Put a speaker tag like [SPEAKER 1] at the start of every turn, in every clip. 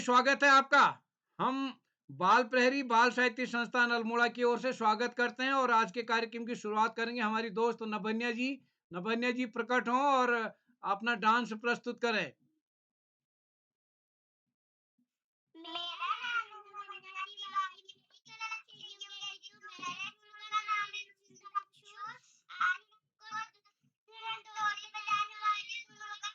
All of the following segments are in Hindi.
[SPEAKER 1] स्वागत है आपका। हम बाल प्रहरी बाल साहित्य संस्थान अल्मोड़ा की ओर से स्वागत करते हैं और आज के कार्यक्रम की शुरुआत करेंगे हमारी दोस्त नभन्या जी। नभन्या जी प्रकट हों और अपना डांस प्रस्तुत करें।
[SPEAKER 2] मेरा नाम नभन्या तिवारी मेरे स्कूल का नाम है दक्षुर। आज को घंटोरी बजाने वाली स्कूल का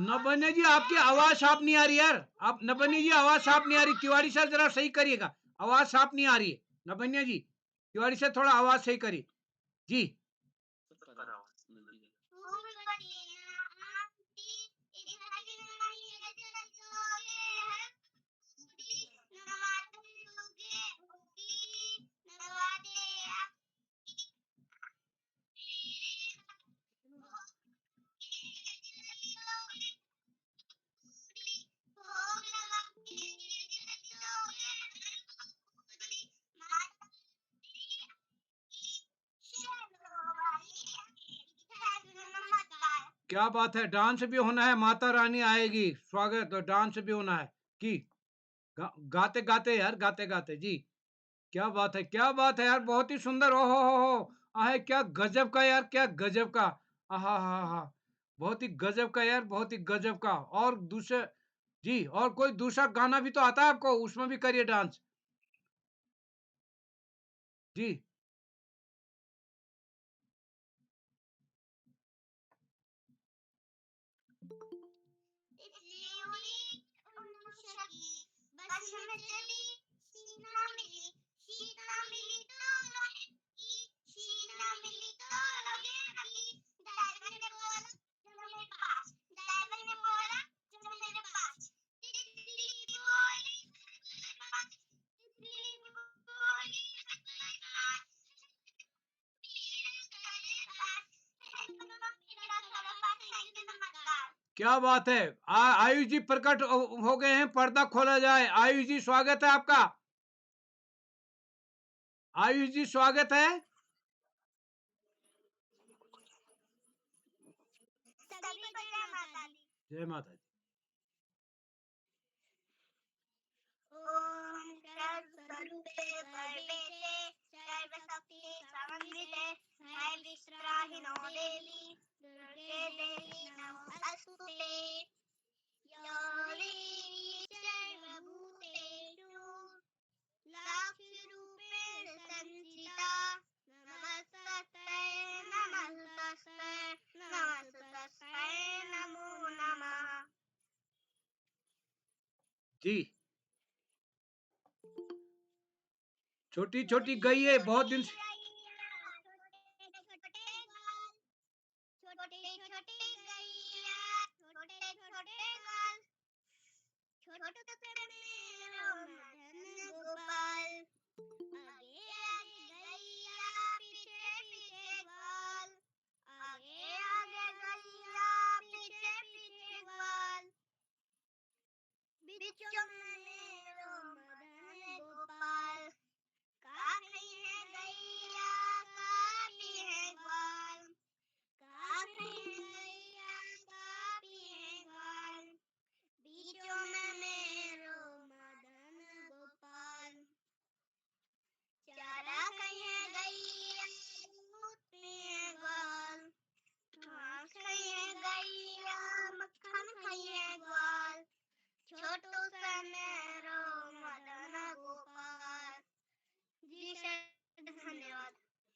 [SPEAKER 1] नभन्या जी आपकी आवाज साफ नहीं आ रही यार। आप नभन्या जी आवाज साफ नहीं आ रही। तिवारी सर जरा सही करिएगा, आवाज साफ नहीं आ रही है। नभन्या जी तिवारी सर थोड़ा आवाज सही करिए जी। क्या बात है, डांस भी होना है, माता रानी आएगी, स्वागत, और डांस भी होना है कि गाते गाते यार, गाते गाते जी। क्या बात है, क्या बात है यार, बहुत ही सुंदर। ओ हो आहे, क्या गजब का यार, क्या गजब का। आहा हा हा, बहुत ही गजब का यार, बहुत ही गजब का। और दूसरे जी, और कोई दूसरा गाना भी तो आता है आपको, उसमें भी करिए डांस जी।
[SPEAKER 2] बस में चली सीना मिली सीना मिली तो सीना मिली तो लगे नली। ड्राइवर ने बोला चलो मेरे पास, ड्राइवर ने बोला चलो मेरे पास। तितली बोली तितली बोली
[SPEAKER 1] क्या बात है, आयुष जी प्रकट हो गए हैं, पर्दा खोला जाए। आयुष जी स्वागत है आपका। आयुष जी स्वागत है।
[SPEAKER 2] सभी को जय माता दी।
[SPEAKER 1] जय माता दी।
[SPEAKER 2] ओम सर्वस्वरूपे सर्वेशे सर्वशक्ति समन्विते भयवित्राहिनो देवी दुर्गे देवी नमोस्तुते। या देवी सर्वभूतेषु लक्ष्मीरूपेण संस्थिता नमस्तस्यै नमस्तस्यै नमो नमः।
[SPEAKER 1] जी, छोटी छोटी गई है बहुत दिन से।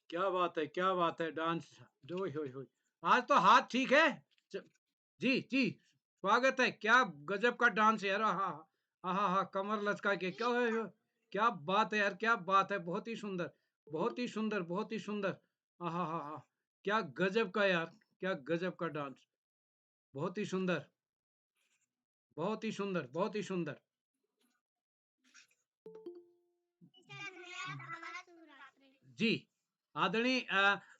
[SPEAKER 1] क्या बात है, क्या बात है, डांस। हो आज तो हाथ ठीक है। जी जी, स्वागत है। क्या गजब का डांस है यार। हाँ हाँ हाँ, कमर लचका के क्या है। क्या बात है यार, क्या बात है। बहुत ही सुंदर, बहुत ही सुंदर, बहुत ही सुंदर। हाँ हाँ हाँ हाँ, क्या गजब का यार, क्या गजब का डांस। बहुत ही सुंदर, बहुत ही सुंदर, बहुत ही सुंदर।
[SPEAKER 2] धन्यवाद हमारा शुभ रात्रि।
[SPEAKER 1] जी, आदरणीय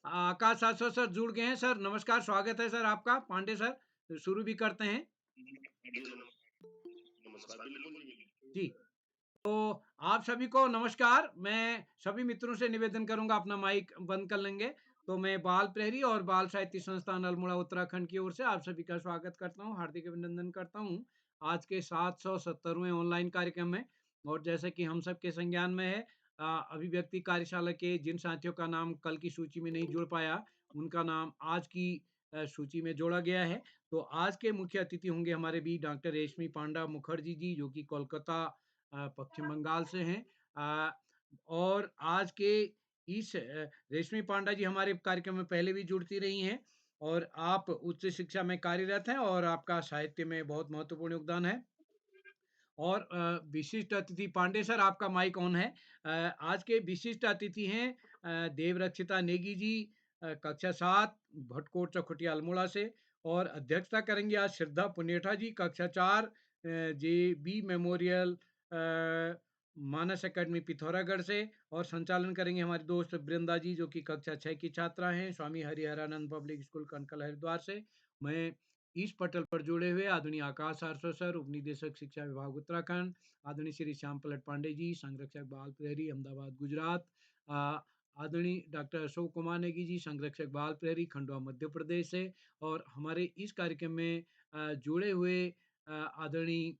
[SPEAKER 1] आकाश शाश्वत सर जुड़ गए हैं। सर नमस्कार, स्वागत है सर आपका। पांडे सर शुरू भी करते हैं।
[SPEAKER 3] नमस्कार, बिल्कुल जी, बिल्कुल।
[SPEAKER 1] जी, तो आप सभी को नमस्कार। मैं सभी मित्रों से निवेदन करूंगा, अपना माइक बंद कर लेंगे। तो मैं बाल प्रहरी और बाल साहित्य संस्थान अल्मोड़ा उत्तराखंड की ओर से आप सभी का स्वागत करता हूं, हार्दिक अभिनंदन करता हूं आज के 770वें ऑनलाइन कार्यक्रम में। और जैसे कि हम सबके संज्ञान में है, अभिव्यक्ति कार्यशाला के जिन साथियों का नाम कल की सूची में नहीं जुड़ पाया, उनका नाम आज की सूची में जोड़ा गया है। तो आज के मुख्य अतिथि होंगे हमारे भी डॉक्टर रेशमी पांडा मुखर्जी जी, जो कि कोलकाता पश्चिम बंगाल से हैं। अ, और आज के इस रेशमी पांडा जी हमारे कार्यक्रम में पहले भी जुड़ती रही हैं, और आप उच्च शिक्षा में कार्यरत हैं और आपका साहित्य में बहुत महत्वपूर्ण योगदान है। और विशिष्ट अतिथि पांडे सर, आपका माइक ऑन है। आज के विशिष्ट अतिथि हैं देवरक्षिता नेगी जी, कक्षा 7, भटकोट चौखुटिया अल्मोड़ा से। और अध्यक्षता करेंगे आज श्रद्धा पुनेठा जी, कक्षा 4, जे बी मेमोरियल मानस एकेडमी पिथौरागढ़ से। और संचालन करेंगे हमारी दोस्त वृंदा जी, जो कि कक्षा 6 की छात्रा हैं, स्वामी हरिहरानंद पब्लिक स्कूल कनकल हरिद्वार से। मैं इस पटल पर जुड़े हुए आदरणीय आकाश आरसो सर, उप निदेशक शिक्षा विभाग उत्तराखंड, आदरणीय श्री श्याम पलट पांडे जी, संरक्षक बाल प्रहरी अहमदाबाद गुजरात, आदरणीय डॉक्टर अशोक कुमार नेगी जी, संरक्षक बाल प्रहरी खंडवा मध्य प्रदेश से। और हमारे इस कार्यक्रम में जुड़े हुए आदरणीय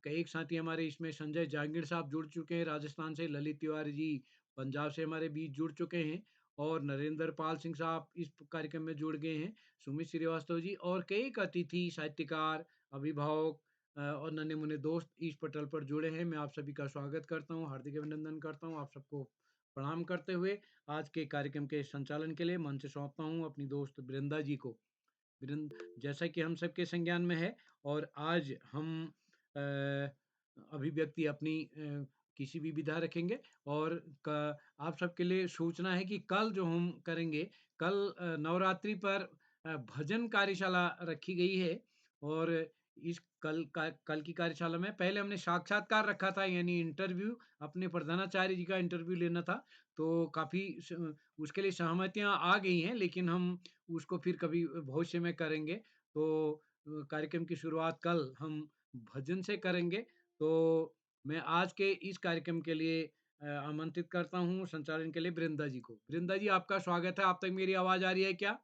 [SPEAKER 1] कई एक साथी हमारे इसमें संजय जहांगीर साहब जुड़ चुके हैं राजस्थान से, ललित तिवारी जी पंजाब से हमारे बीच जुड़ चुके हैं, और नरेंद्र पाल सिंह साहब इस कार्यक्रम में जुड़ गए हैं, सुमित श्रीवास्तव जी, और कई एक अतिथि साहित्यकार, अभिभावक और नन्हे मुन्ने दोस्त इस पटल पर जुड़े हैं। मैं आप सभी का स्वागत करता हूँ, हार्दिक अभिनंदन करता हूँ। आप सबको प्रणाम करते हुए आज के कार्यक्रम के संचालन के लिए मंच सौंपता हूँ अपनी दोस्त वृंदा जी को। जैसा कि हम सबके संज्ञान में है, और आज हम अ, अभिव्यक्ति अपनी किसी भी विधा रखेंगे। और आप सबके लिए सूचना है कि कल जो हम करेंगे, कल नवरात्रि पर भजन कार्यशाला रखी गई है। और इस कल की कार्यशाला में पहले हमने साक्षात्कार रखा था, यानी इंटरव्यू, अपने प्रधानाचार्य जी का इंटरव्यू लेना था। तो काफ़ी उसके लिए सहमतियाँ आ गई हैं, लेकिन हम उसको फिर कभी भविष्य में करेंगे। तो कार्यक्रम की शुरुआत कल हम भजन से करेंगे। तो मैं आज के इस कार्यक्रम के लिए आमंत्रित करता हूँ संचालन के लिए वृंदा जी को। वृंदा जी, आपका स्वागत है। आप तक मेरी आवाज़ आ रही है क्या?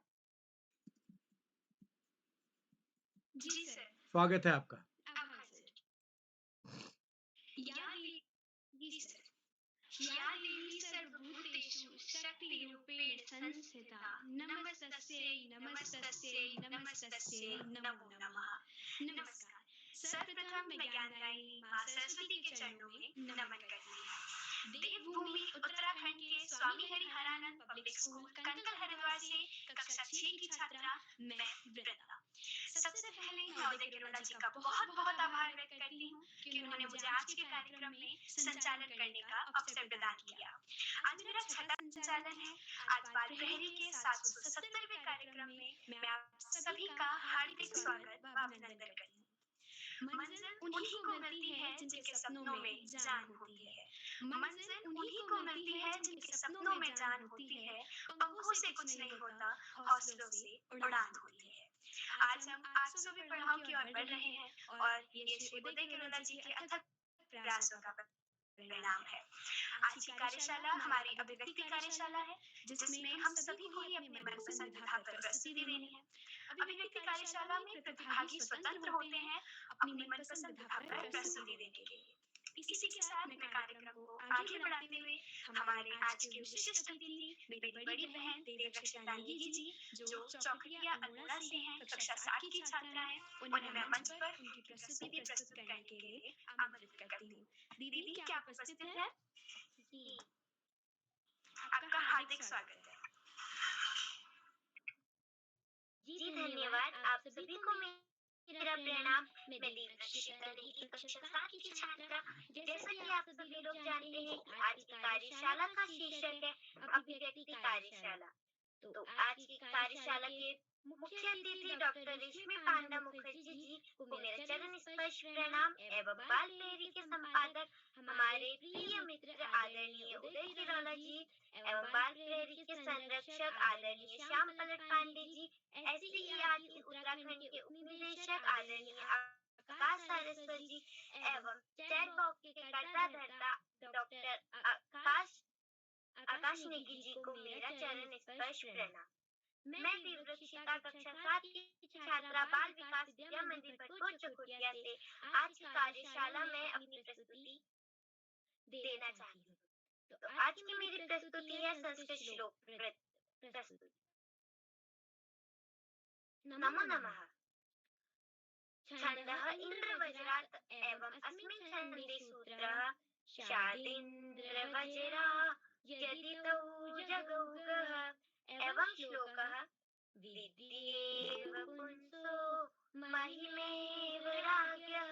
[SPEAKER 2] जी सर।
[SPEAKER 1] स्वागत है आपका।
[SPEAKER 2] आभार सर। या दे जी सर। या देवी सर्वभूतेषु शक्तिरूपेण संस्थिता नमस्तस्यै नमस्तस्यै नमस्तस्यै नमो नमः। नमस्कार। सर्वप्रथम मैं ज्ञानदायिनी माँ सरस्वती के चरणों में नमन करती हूँ। देवभूमि उत्तराखंड के स्वामी हरिहरानंद पब्लिक स्कूल कनकल हरिद्वार से कक्षा 6 की छात्रा मैं वृंदा। सबसे पहले मैं उदय किरोड़ा जी का बहुत बहुत आभार व्यक्त करती हूँ कि उन्होंने मुझे आज के कार्यक्रम में संचालन करने का अवसर प्रदान किया। आज मेरा छठा संचालन है। आज बाल प्रहरी के 770वें कार्यक्रम में मैं आप सभी का हार्दिक स्वागत व अभिनंदन करती हूँ। मंजिल उन्हीं को मिलती है जिनके सपनों में जान होती है। मंजिल उन्हीं को मिलती है जिनके सपनों में जान होती है। पंखों से कुछ नहीं होता, हौसलों से उड़ान होती है। आज हम 800वें पड़ाव की ओर बढ़ रहे हैं, और ये श्री उदय किरोड़ा जी के अथक प्रयासों का परिणाम है। आज की कार्यशाला हमारी अभिव्यक्ति कार्यशाला है, जिसमें हम सभी को ही अपने मनपसंद विधा पर प्रस्तुति देनी है। अभिव्यक्ति कार्यशाला में प्रतिभागी स्वतंत्र होते हैं अपनी मनपसंद विधा पर प्रस्तुति देने के लिए। इसी के साथ मैं कार्यक्रम को आगे बढ़ाते हुए हमारे आज के विशिष्ट अतिथि मेरी बड़ी बहन देवरक्षिता नेगी जी, जो चौखटिया अल्मोड़ा से हैं, कक्षा 7 की छात्रा हैं, उन्हें मैं मंच पर उनकी प्रस्तुति प्रस्तुत करने के लिए आमंत्रित करती हूँ। दीदी, क्या आप उपस्थित हैं? जी। आपका हार्दिक स्वागत है। जी धन्यवाद आप सभी को मेरा प्रणाम। मैं देवरक्षिता नदी की कक्षा 7 की छात्रा। जैसा कि आप सभी लोग जानते हैं कि आज की कार्यशाला का शीर्षक है अभिव्यक्ति कार्यशाला। तो आज की कार्यशाला के मुख्य अतिथि डॉक्टर रेशमी पांडा मुखर्जी जी को मेरा चरण स्पर्श प्रणाम एवं बाल पेरी के संपादक हमारे प्रिय मित्र आदरणीय उदय किरोला जी एवं बाल प्रहरी के संरक्षक आदरणीय श्याम पलट पांडे जी, SCERT उत्तराखंड के उपनिदेशक आदरणीय आकाश सारस्वत जी एवं चैट बॉक्स के कर्ता धर्ता डॉक्टर आकाश नेगी जी को मेरा चरण स्पर्श प्रणाम। मैं देवरक्षिता कक्षा 7 की छात्रा बाल विकास विद्या मंदिर भटकोट चकुटिया से आज की कार्यशाला में अपनी प्रस्तुति देना चाहती हूँ। तो आज की मेरी प्रस्तुति है संस्कृत श्लोक प्रस्तुति। नमो नमः। छन्दः इंद्र वज्रात् एवं अस्मिन् छन्दे सूत्रः शार्दीन्द्र वज्रा यदितौ जगौगः एवं श्लोकः विद्येव पुंसो महिमेव राज्ञः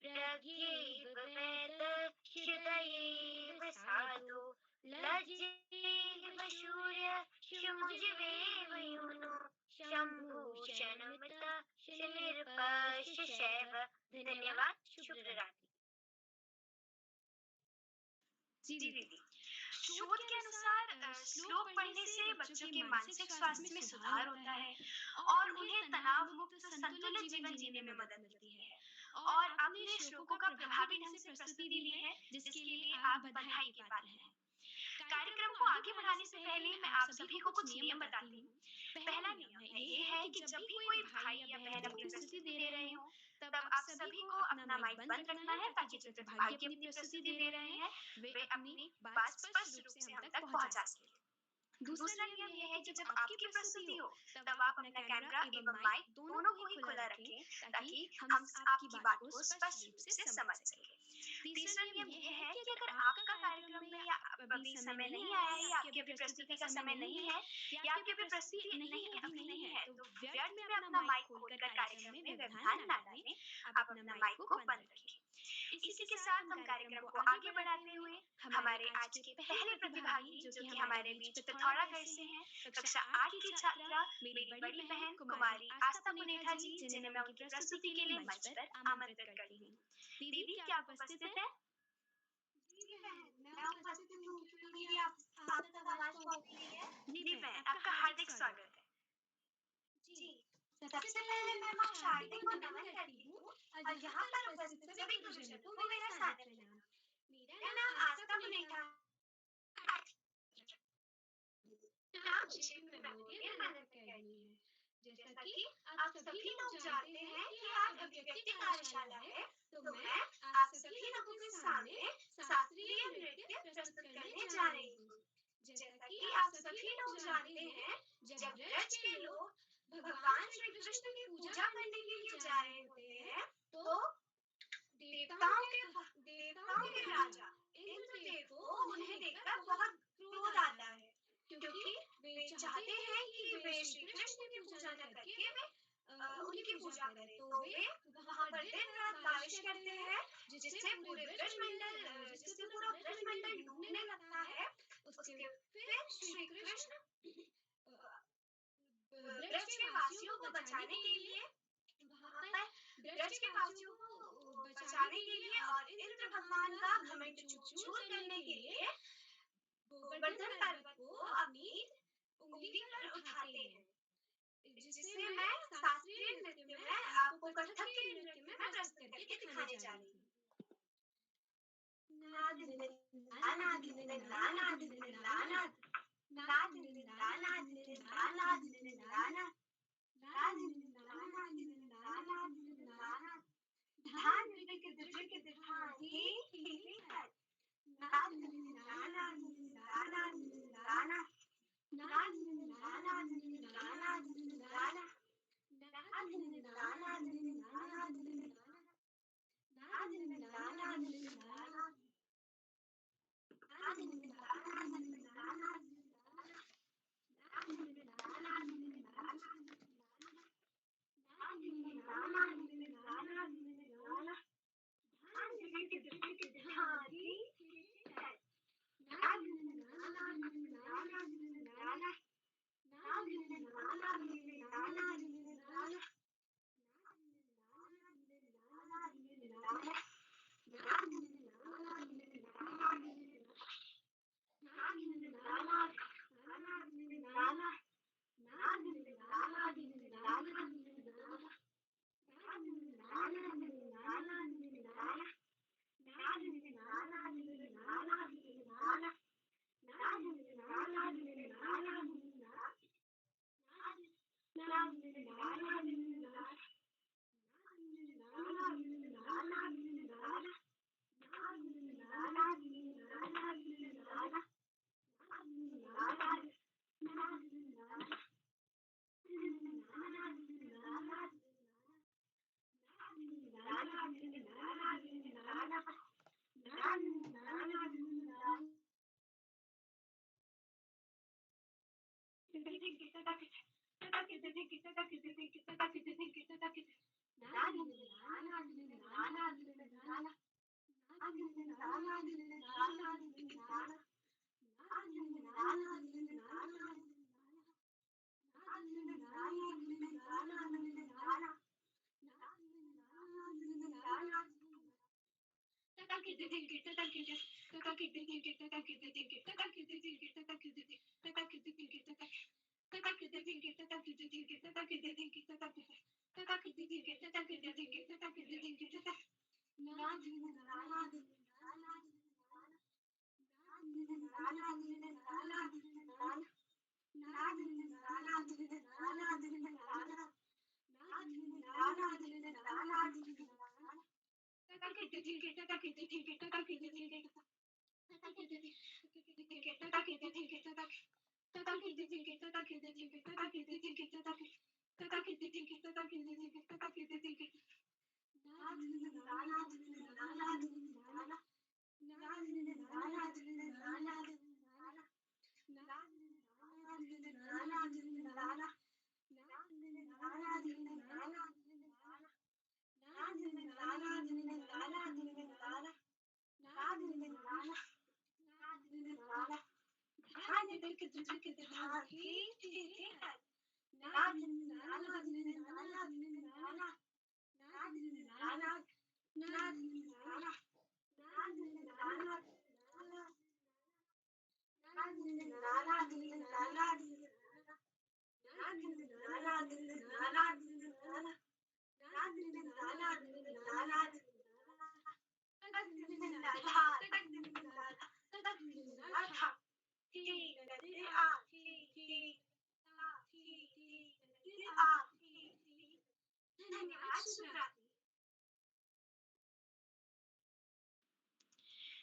[SPEAKER 2] प्रज्ञेव वेद क्षुदयेव साधु लज्जेव शूर्य शुमुजवेव यूनो शम्भूषणमित शनिर्पश्यशैव। धन्यवाद। शुभ रात्रि।
[SPEAKER 4] जी दीदी, शोध के अनुसार श्लोक पढ़ने से बच्चों के मानसिक स्वास्थ्य में सुधार होता है और उन्हें तनाव मुक्त संतुलित जीवन जीने में मदद मिलती है। और आपने श्लोकों का प्रभावी ढंग से प्रस्तुति दी है, जिसके लिए आप बधाई के पात्र हैं। कार्यक्रम को आगे बढ़ाने से पहले मैं आप सभी को कुछ नियम बताती हूँ। पहला नियम ये है कि जब भी कोई भाई या बहन अपनी प्रस्तुति दे रहे हो, तब आप सभी को अपना माइक बंद रखना है ताकि जो प्रतिभागी अपनी प्रस्तुति दे रहे हैं वे अपनी बात स्पष्ट रूप से हम तक पहुंचा सकें। दूसरा नियम यह है कि जब आपकी प्रस्तुति हो तब आप अपना कैमरा एवं माइक दोनों को ही खुला रखें ताकि हम आपकी बात को स्पष्ट रूप से समझ सकें। तीसरा नियम यह है कि अगर आपका कार्यक्रम में या अभी समय नहीं आया है या आपकी अभी प्रस्तुति का समय नहीं है या आपकी अभी प्रस्तुति अभी नहीं है तो व्यर्थ में अपना माइक खोलकर कार्यक्रम में व्यवधान ना डालें, आप अपना माइक को बंद रखें। इसी के साथ हम कार्यक्रम को आगे बढ़ाते हुए हमारे आज के पहले प्रतिभागी जो कि हमारे बीच पिथौरागढ़ से हैं, कक्षा 8 की छात्रा मेरी बड़ी बहन कुमारी आस्था पुनेठा जी, जिन्हें मैं उनकी प्रस्तुति के लिए मंच पर आमंत्रित करती हूँ। दीदी क्या आप उपस्थित हैं?
[SPEAKER 2] जी बहन, मैं उपस्थित हूँ। क्योंकि आप तक आवाज पहुंच रही है।
[SPEAKER 4] जी बहन, आपका हार्दिक स्वागत है।
[SPEAKER 2] जी, सबसे पहले मैं माँ शारदा को नमन करती हूँ और यहाँ पर उपस्थित सभी गुरुजनों को मेरा सादर प्रणाम। मेरा नाम आस्था पुनेठा मेमोरियल मदद अकेडमी है। जैसा कि आप सभी लोग जानते हैं कि आज अभिव्यक्ति कार्यशाला है, तो मैं आप सभी लोगों के सामने शास्त्रीय नृत्य प्रस्तुत करने जा रही हूँ। जैसा कि आप सभी लोग जानते हैं, जब ब्रज के लोग भगवान श्री कृष्ण की पूजा करने के लिए जा रहे होते हैं, तो देवताओं के राजा इंद्रदेव को उन्हें देखकर बहुत क्रोध आता है, क्योंकि वे चाहते हैं कि वे श्री कृष्ण की पूजा न करके वे उनकी पूजा करें। तो वे वहाँ पर दिन रात बारिश करते हैं, जिससे पूरा ब्रजमंडल डूबने लगता है। उसके फिर श्री कृष्ण ब्रज के वासियों को बचाने के लिए और इंद्र भगवान का घमंड चूर करने के लिए गोवर्धन पर्वत को अपनी उंगली पर उठाते हैं, जिसे मैं शास्त्रीय नृत्य में आपको कथक के नृत्य में प्रस्तुत करके दिखाने जा रही हूँ।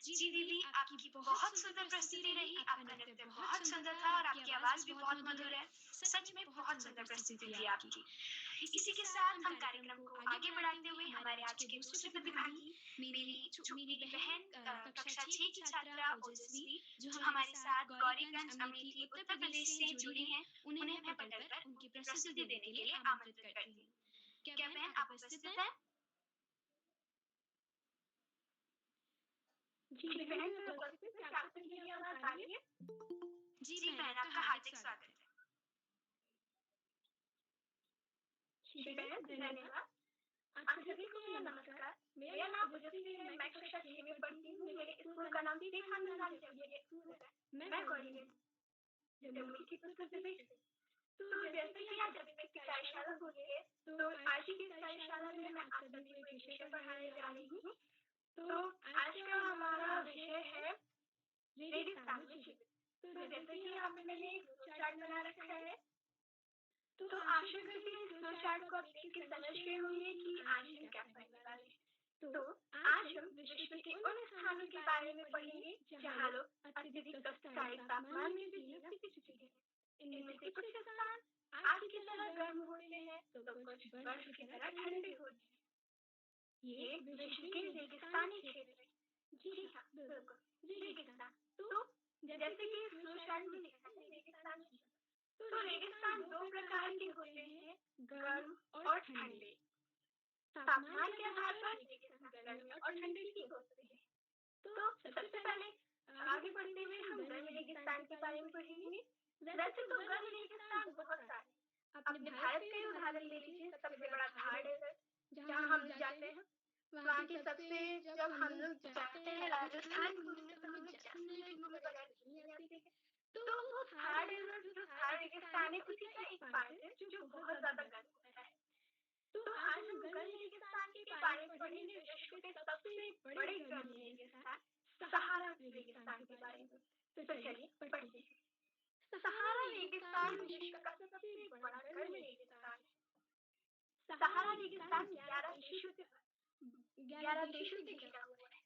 [SPEAKER 4] जी दीदी, आपकी बहुत सुंदर प्रस्तुति रही। आपका नृत्य बहुत सुंदर था और आपकी आवाज भी बहुत मधुर है। सच में बहुत सुंदर प्रस्तुति थी आपकी। इसी के साथ हम कार्यक्रम को आगे बढ़ाते हुए हमारे आज के दूसरे प्रतिभागी मेरी बहन कक्षा 6 की छात्रा ओजस्वी, जो हमारे साथ गौरीगंज अमेठी उत्तर प्रदेश से जुड़ी हैं, उन्हें मैं पकड़कर उनकी प्रस्तुति देने के लिए आमंत्रित करती हूँ। क्या बहन आप उपस्थित हैं?
[SPEAKER 5] जी बहन, मैं उपस्थित हूँ। क्या आपको मेरी आवाज़ आ रही है?
[SPEAKER 4] जी बहन, आपका हार्दिक स्वागत है।
[SPEAKER 5] जी बहन, धन्यवाद। आप सभी को मेरा नमस्कार। मेरा नाम ओजस्वी है। मैं कक्षा 6 में पढ़ती हूँ। मेरे स्कूल का नाम विवेकानंद स्कूल है। मैं गौरीगंज जमुई की उत्तर प्रदेश से। तो जैसे कि आज अभी तक की कार्यशाला हो रही है, तो आज की कार्यशाला में मैं आप सभी को एक विषय पढ़ाने जा रही हूँ। तो आज का हमारा विषय है रेगिस्तान में शिविर। तो जैसे कि यहाँ पे मैंने एक फ्लो चार्ट बना रखा है, तो आशा करती हूँ फ्लो चार्ट को आप देख के समझ गए होंगे कि आज हम क्या पढ़ने वाले हैं। तो आज हम विश्व के उन स्थानों के बारे में पढ़ेंगे जहाँ लोग अत्यधिक कष्टकारी तापमान में भी जीना सीख चुके हैं। इनमें से कुछ स्थान आज की तरह गर्म होते हैं, तो कुछ बर्फ की तरह ठंडे होते हैं। ये विश्व के रेगिस्तानी क्षेत्र है। जी हाँ, बिल्कुल रेगिस्तान। तो जैसे कि फ्लो चार्ट में लिखा है रेगिस्तान। तो रेगिस्तान दो प्रकार के होते हैं, गर्म और ठंडे। तापमान के आधार पर रेगिस्तान गर्म और ठंडे भी होते हैं। तो सबसे पहले आगे बढ़ते हुए हम गर्म रेगिस्तान के बारे में पढ़ेंगे। वैसे तो गर्म रेगिस्तान बहुत सारे, अपने भारत का ही उदाहरण ले लीजिए। सबसे बड़ा थार डेजर्ट जहाँ हम जाते हैं, वहाँ की सबसे, जब हम लोग जाते हैं राजस्थान घूमने तो हमें जैसलमेर घूमने बगैर नहीं आती है। तो वो थार डेजर्ट जो थार रेगिस्तान है उसी का एक पार्ट है जो बहुत ज्यादा गर्म होता है। तो आज हम गर्म रेगिस्तान के बारे में पढ़ेंगे, विश्व के सबसे बड़े गर्म रेगिस्तान सहारा रेगिस्तान के बारे में। तो चलिए पढ़ते हैं। सहारा रेगिस्तान विश्व का सबसे बड़ा गर्म रेगिस्तान है। सहारा रेगिस्तान 11 देशों से घिरा हुआ है।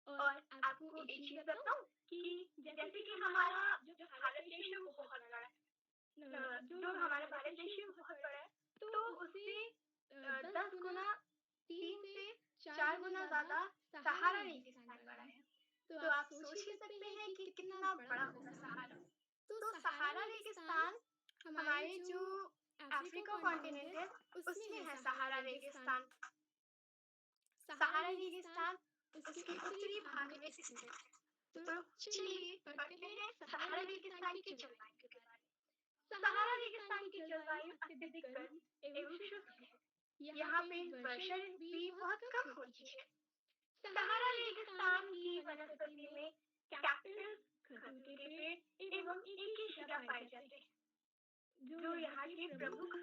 [SPEAKER 5] और आपको एक चीज बताऊं कि जैसे कि हमारा जो भारत देश है वो बहुत बड़ा है, जो हमारा भारत देश है बहुत बड़ा है, तो उससे 10 गुना, 3 से 4 गुना ज्यादा सहारा रेगिस्तान बड़ा है। तो आप सोच ही सकते हैं कि कितना बड़ा होगा सहारा। तो सहारा रेगिस्तान हमारे जो अफ्रीका कॉन्टिनेंट है उसमें है सहारा रेगिस्तान। सहारा रेगिस्तान उसके उत्तरी भाग में स्थित है। तो चलिए पढ़ते हैं सहारा रेगिस्तान की जलवायु के बारे में। सहारा रेगिस्तान की जलवायु अत्यधिक गर्म एवं शुष्क है। यहाँ पे वर्षा भी बहुत कम होती है। सहारा रेगिस्तान की वनस्पति में कैक्टस, खजूर के पेड़ एवं एकेशिया पाए जाते हैं, जो यहाँ के प्रमुख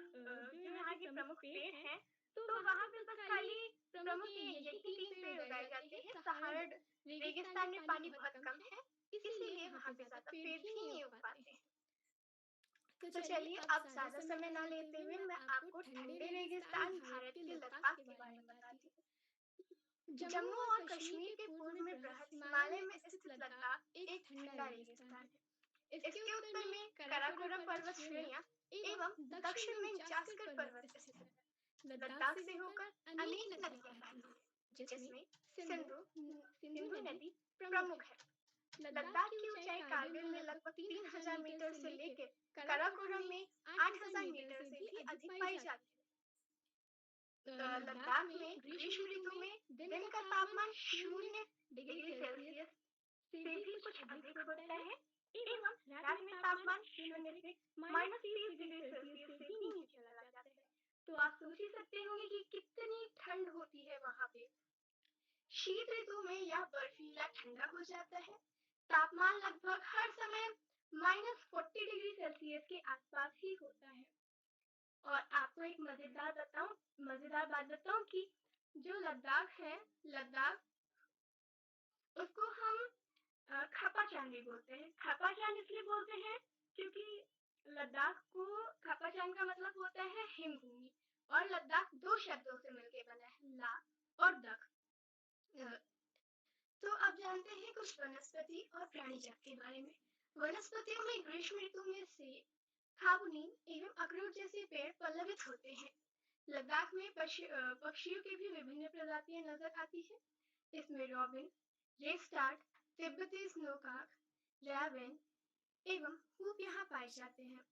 [SPEAKER 5] पेड़ हैं। तो वहाँ पे बस खाली प्रमुख यही 3 पेड़ उगाए जाते हैं। सहारा रेगिस्तान में पानी बहुत कम है, इसीलिए वहाँ पे ज्यादा पेड़ भी नहीं उग पाते हैं। तो चलिए अब ज्यादा समय ना लेते हुए मैं आपको ठंडे रेगिस्तान भारत के लद्दाख के बारे में बताती हूँ। जम्मू और कश्मीर के पूर्व में बृहद हिमालय में स्थित लद्दाख एक ठंडा रेगिस्तान है। इसके उत्तर में काराकोरम पर्वत श्रेणियां एवं दक्षिण में जास्कर पर्वत स्थित है। लद्दाख से होकर अनेक नदियां बहती हैं, जिसमें सिंधु नदी प्रमुख है। लद्दाख की ऊंचाई कारगिल में लगभग 3000 मीटर से लेकर काराकोरम में 8000 मीटर से भी अधिक पाई जाती है। लद्दाख में ग्रीष्म ऋतु में दिन का तापमान 0 डिग्री सेल्सियस से भी कुछ अधिक होता है एवं रात में तापमान 0 से -30 डिग्री सेल्सियस से भी नीचे चला जाता है। तो आप सोच ही सकते होंगे कि कितनी ठंड होती है वहाँ पे। शीत ऋतु में यह बर्फीला ठंडा हो जाता है। तापमान लगभग हर समय -40 डिग्री सेल्सियस के आसपास ही होता है। और आपको एक मजेदार बात बताऊं कि जो लद्दाख है, लद्दाख उसको हम खपाचान भी बोलते हैं। खपाचान इसलिए बोलते हैं क्योंकि लद्दाख को, खपाचान का मतलब होता है हिमभूमि, और लद्दाख 2 शब्दों से मिलकर बना है, ला और दख। तो अब जानते हैं कुछ वनस्पति और प्राणी जात के बारे में। वनस्पतियों में ग्रीष्म ऋतु में सेब, खाबुनी एवं अखरोट जैसे पेड़ पल्लवित होते हैं। लद्दाख में पक्षियों की भी विभिन्न प्रजातियां नजर आती है। इसमें रॉबिन, रेस्टार्ट, तिब्बती स्नोकॉक, रैवन एवं कूप यहाँ पाए जाते हैं।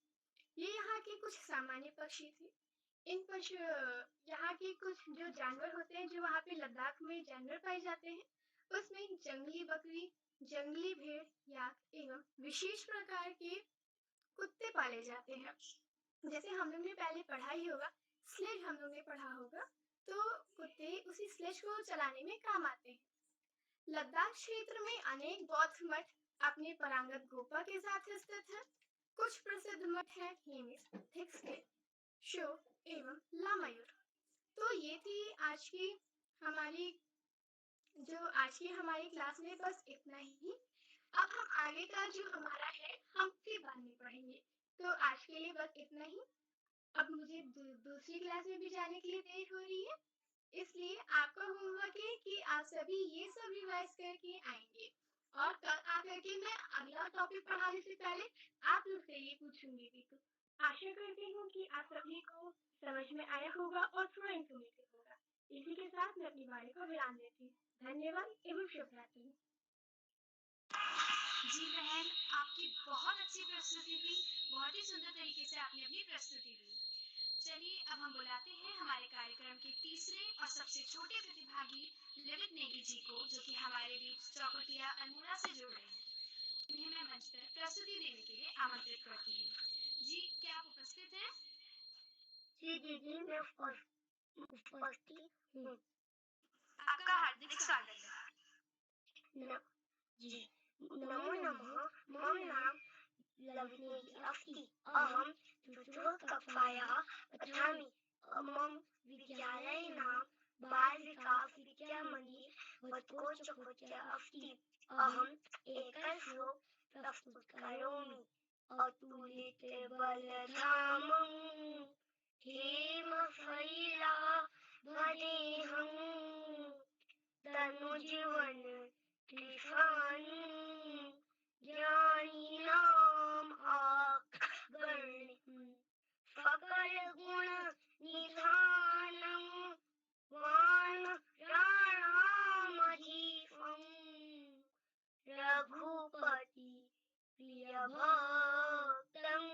[SPEAKER 5] ये यहाँ के कुछ सामान्य पक्षी थे। यहाँ के कुछ जो जानवर होते हैं, जो वहाँ पे लद्दाख में जानवर पाए जाते हैं, उसमें जंगली बकरी, जंगली भेड़, याक एवं विशेष प्रकार के कुत्ते पाले जाते हैं। जैसे हम लोग ने पहले पढ़ा ही होगा, स्लेज हम लोग ने पढ़ा होगा, तो कुत्ते उसी स्लेज को चलाने में काम आते हैं। लद्दाख क्षेत्र में अनेक बौद्ध मठ अपने परांगत गोपा के साथ स्थित है। कुछ प्रसिद्ध मठ है हेमिस, थिक्सके, शो एवं लामायुर। तो ये थी आज की हमारी क्लास में बस इतना ही। अब हम आगे का जो हमारा है हम फिर बाद में पढ़ेंगे। तो आज के लिए बस इतना ही। अब मुझे दूसरी क्लास में भी जाने के लिए देर हो रही है, इसलिए आपका होमवर्क है कि आप सभी ये सब रिवाइज करके आएंगे, और कल आकर के मैं अगला टॉपिक पढ़ाने से पहले आप लोग से ये पूछूंगी भी। तो आशा करती हूँ कि आप सभी को समझ में आया होगा और थोड़ा इंफॉर्मेटिव होगा। इसी के साथ मैं अपनी वाणी को विराम देती हूँ। धन्यवाद एवं शुभ रात्रि।
[SPEAKER 4] जी बहन, आपकी बहुत अच्छी प्रस्तुति थी, बहुत ही सुंदर तरीके से आपने अपनी प्रस्तुति दी। चलिए अब हम बुलाते हैं हमारे कार्यक्रम के तीसरे और सबसे छोटे प्रतिभागी ललित नेगी जी को, जो कि हमारे बीच चौखुटिया अल्मोड़ा से जुड़ रहे हैं। उन्हें मैं मंच पर प्रस्तुति देने के लिए आमंत्रित करती हूँ। जी, क्या आप उपस्थित हैं?
[SPEAKER 5] जी दीदी, मैं उपस्थित हूँ।
[SPEAKER 4] आपका हार्दिक स्वागत है।
[SPEAKER 5] जी, नमो नमः। मम नाम लवनेगी अफ्ती। अहम चतुर्थकक्षायाः पठामि। मम विद्यालये नाम बाल विकास विद्या मंदिर होतकोट चकोटिया अफ्ती। अहम एकल श्लोक प्रस्तुत करोमि। अतुलित बलधामं हेमशैलाभदेहं तनुजीवन कृशानुं ज्ञानिनाम् आगर्ण्यं सकल गुण निधानं वानराणामधीशं रघुपति प्रियभक्तं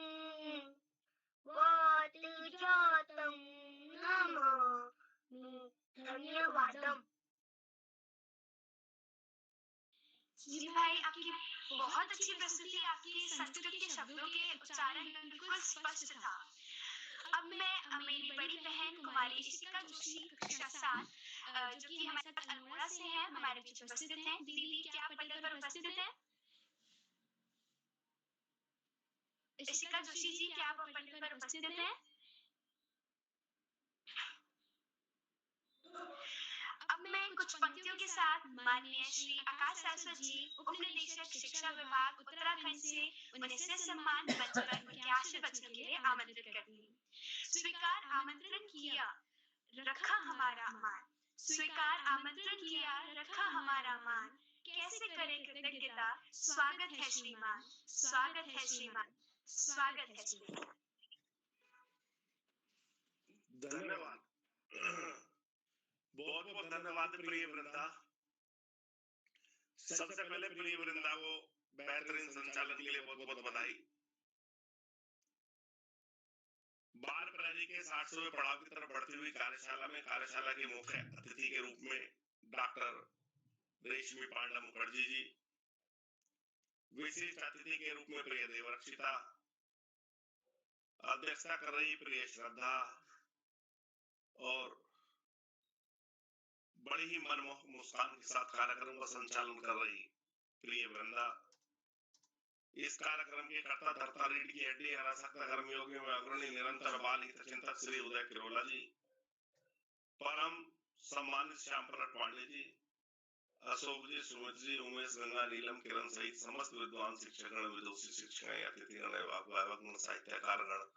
[SPEAKER 5] वातजातं नमामि। धन्यवादम।
[SPEAKER 4] जी भाई, आपकी बहुत अच्छी प्रस्तुति, आपकी संस्कृत के शब्दों के उच्चारण बिल्कुल स्पष्ट था। अब मैं मेरी बड़ी बहन कुमारी इशिका जोशी कक्षा 7 जो कि हमारे साथ अल्मोड़ा से है, हमारे बीच उपस्थित हैं। दीदी, क्या आप पटल पर उपस्थित हैं? इशिका जोशी जी, क्या आप पटल पर उपस्थित हैं? अब मैं कुछ पंक्तियों के साथ माननीय श्री आकाश शाश्वत जी, उपनिदेशक शिक्षा विभाग उत्तराखंड से उन्हें सम्मान मंच पर उनके आशीर्वचन के लिए आमंत्रित करती हूँ। स्वीकार आमंत्रण किया, रखा हमारा मान। स्वीकार आमंत्रण किया, रखा हमारा मान। कैसे करें कृतज्ञता, स्वागत है श्रीमान, स्वागत है श्रीमान, स्वागत है श्रीमान।
[SPEAKER 3] धन्यवाद। बहुत बहुत धन्यवाद प्रिय वृंदा। सबसे पहले प्रिय वृंदा को बेहतरीन संचालन के लिए बहुत बहुत बधाई। बाल प्रहरी के 60वें पड़ाव की तरफ बढ़ती हुई कार्यशाला के मुख्य अतिथि के रूप में डॉक्टर रेशमी पांडा मुखर्जी जी, विशिष्ट अतिथि के रूप में प्रिय देवरक्षिता, अध्यक्षता कर रही प्रिय श्रद्धा और बड़ी ही मनमोहक मुस्कान के साथ कार्यक्रम का संचालन कर रही प्रिय वृंदा। इस कार्यक्रम के कर्ता धर्ता रीढ़ की हड्डी अनासक्ता कर्मयोगियों में अग्रणी निरंतर बाल हित चिंतक श्री उदय किरोला जी, परम सम्मानित श्याम प्रकट पांडे जी, अशोक जी, सुमित जी, उमेश, गंगा, नीलम, किरण सहित समस्त विद्वान शिक्षकगण, विदुषी शिक्षकाएं, अतिथिगण, अभिभावकगण, साहित्यकारगण,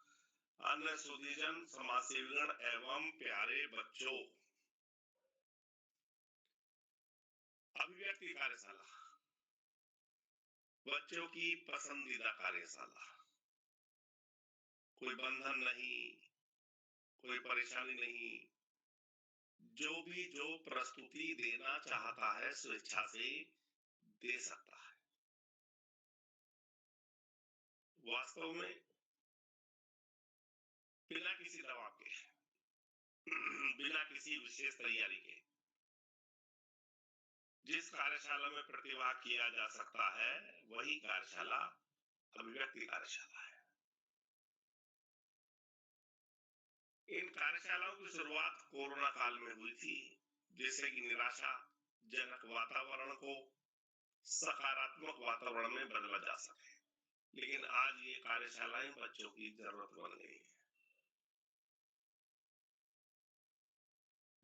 [SPEAKER 3] अन्य सुधीजन, समाजसेवीगण एवं प्यारे बच्चों। अभिव्यक्ति कार्यशाला बच्चों की पसंदीदा कार्यशाला। कोई बंधन नहीं, कोई परेशानी नहीं, जो प्रस्तुति देना चाहता है स्वेच्छा से दे सकता है। वास्तव में बिना किसी दबाव के, बिना किसी विशेष तैयारी के जिस कार्यशाला में प्रतिभाग किया जा सकता है वही कार्यशाला अभिव्यक्ति कार्यशाला है। इन कार्यशालाओं की शुरुआत कोरोना काल में हुई थी, जिससे कि निराशाजनक वातावरण को सकारात्मक वातावरण में बदला जा सके। लेकिन आज ये कार्यशालाएं बच्चों की जरूरत बन गई है।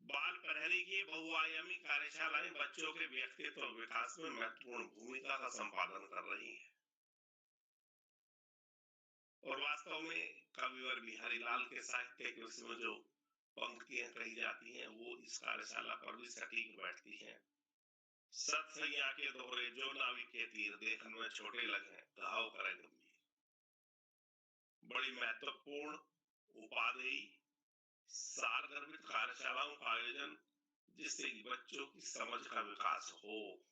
[SPEAKER 3] बाल प्रहरी की बहुआयामी कार्यशालाएं बच्चों के व्यक्तित्व विकास में महत्वपूर्ण भूमिका का संपादन कर रही हैं। और वास्तव में कविवर बिहारी लाल के साहित्य के उसमें जो पंक्तियां कही जाती हैं वो इस कार्यशाला पर भी सटीक बैठती हैं। सत सैया के दोहरे जो नाविक के तीर देखने में छोटे लगे घाव करे गंभीर। बड़ी महत्वपूर्ण उपाधि सार गर्भित कार्यशालाओं का आयोजन, जिससे बच्चों की समझ का विकास हो,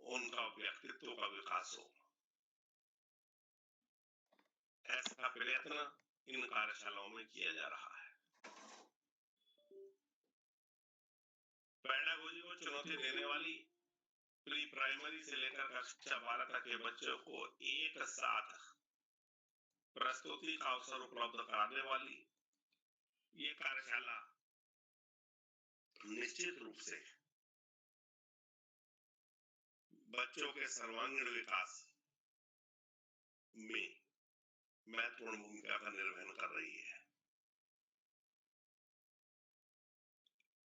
[SPEAKER 3] उनका व्यक्तित्व का विकास हो, ऐसा प्रयत्न इन कार्यशालाओं में किया जा रहा है। पेडागोजी को चुनौती देने वाली प्री प्राइमरी से लेकर कक्षा 12 तक के बच्चों को एक साथ प्रस्तुति का अवसर उपलब्ध कराने वाली ये कार्यशाला निश्चित रूप से बच्चों के सर्वांगीण विकास में महत्वपूर्ण भूमिका का निर्वहन कर रही है।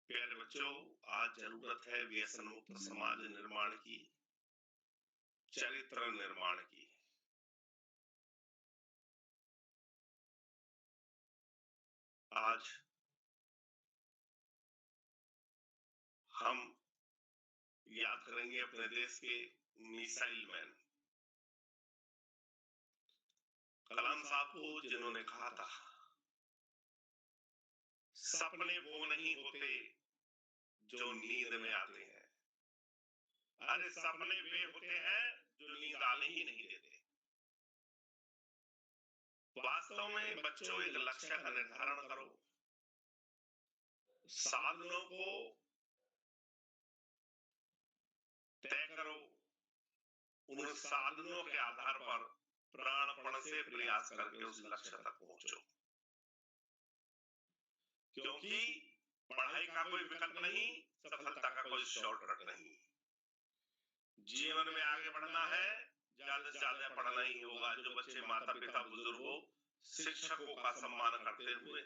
[SPEAKER 3] प्यारे बच्चों, आज जरूरत है व्यसन मुक्त समाज निर्माण की, चरित्र निर्माण की। आज हम याद करेंगे अपने देश के मिसाइल मैन कलाम साहब को, जिन्होंने कहा था सपने वो नहीं होते जो नींद में आते हैं, अरे सपने वे होते हैं जो नींद आने ही नहीं देते। वास्तव में बच्चों, एक लक्ष्य का निर्धारण करो, साधनों को तय करो, उन साधनों के आधार पर प्राणपण से प्रयास करके उस लक्ष्य तक पहुंचो। क्योंकि पढ़ाई का कोई विकल्प नहीं, सफलता का कोई शॉर्टकट नहीं। जीवन में आगे बढ़ना है, ज्यादा से ज्यादा पढ़ना ही होगा। जो बच्चे माता पिता बुजुर्गों शिक्षकों का सम्मान करते हुए,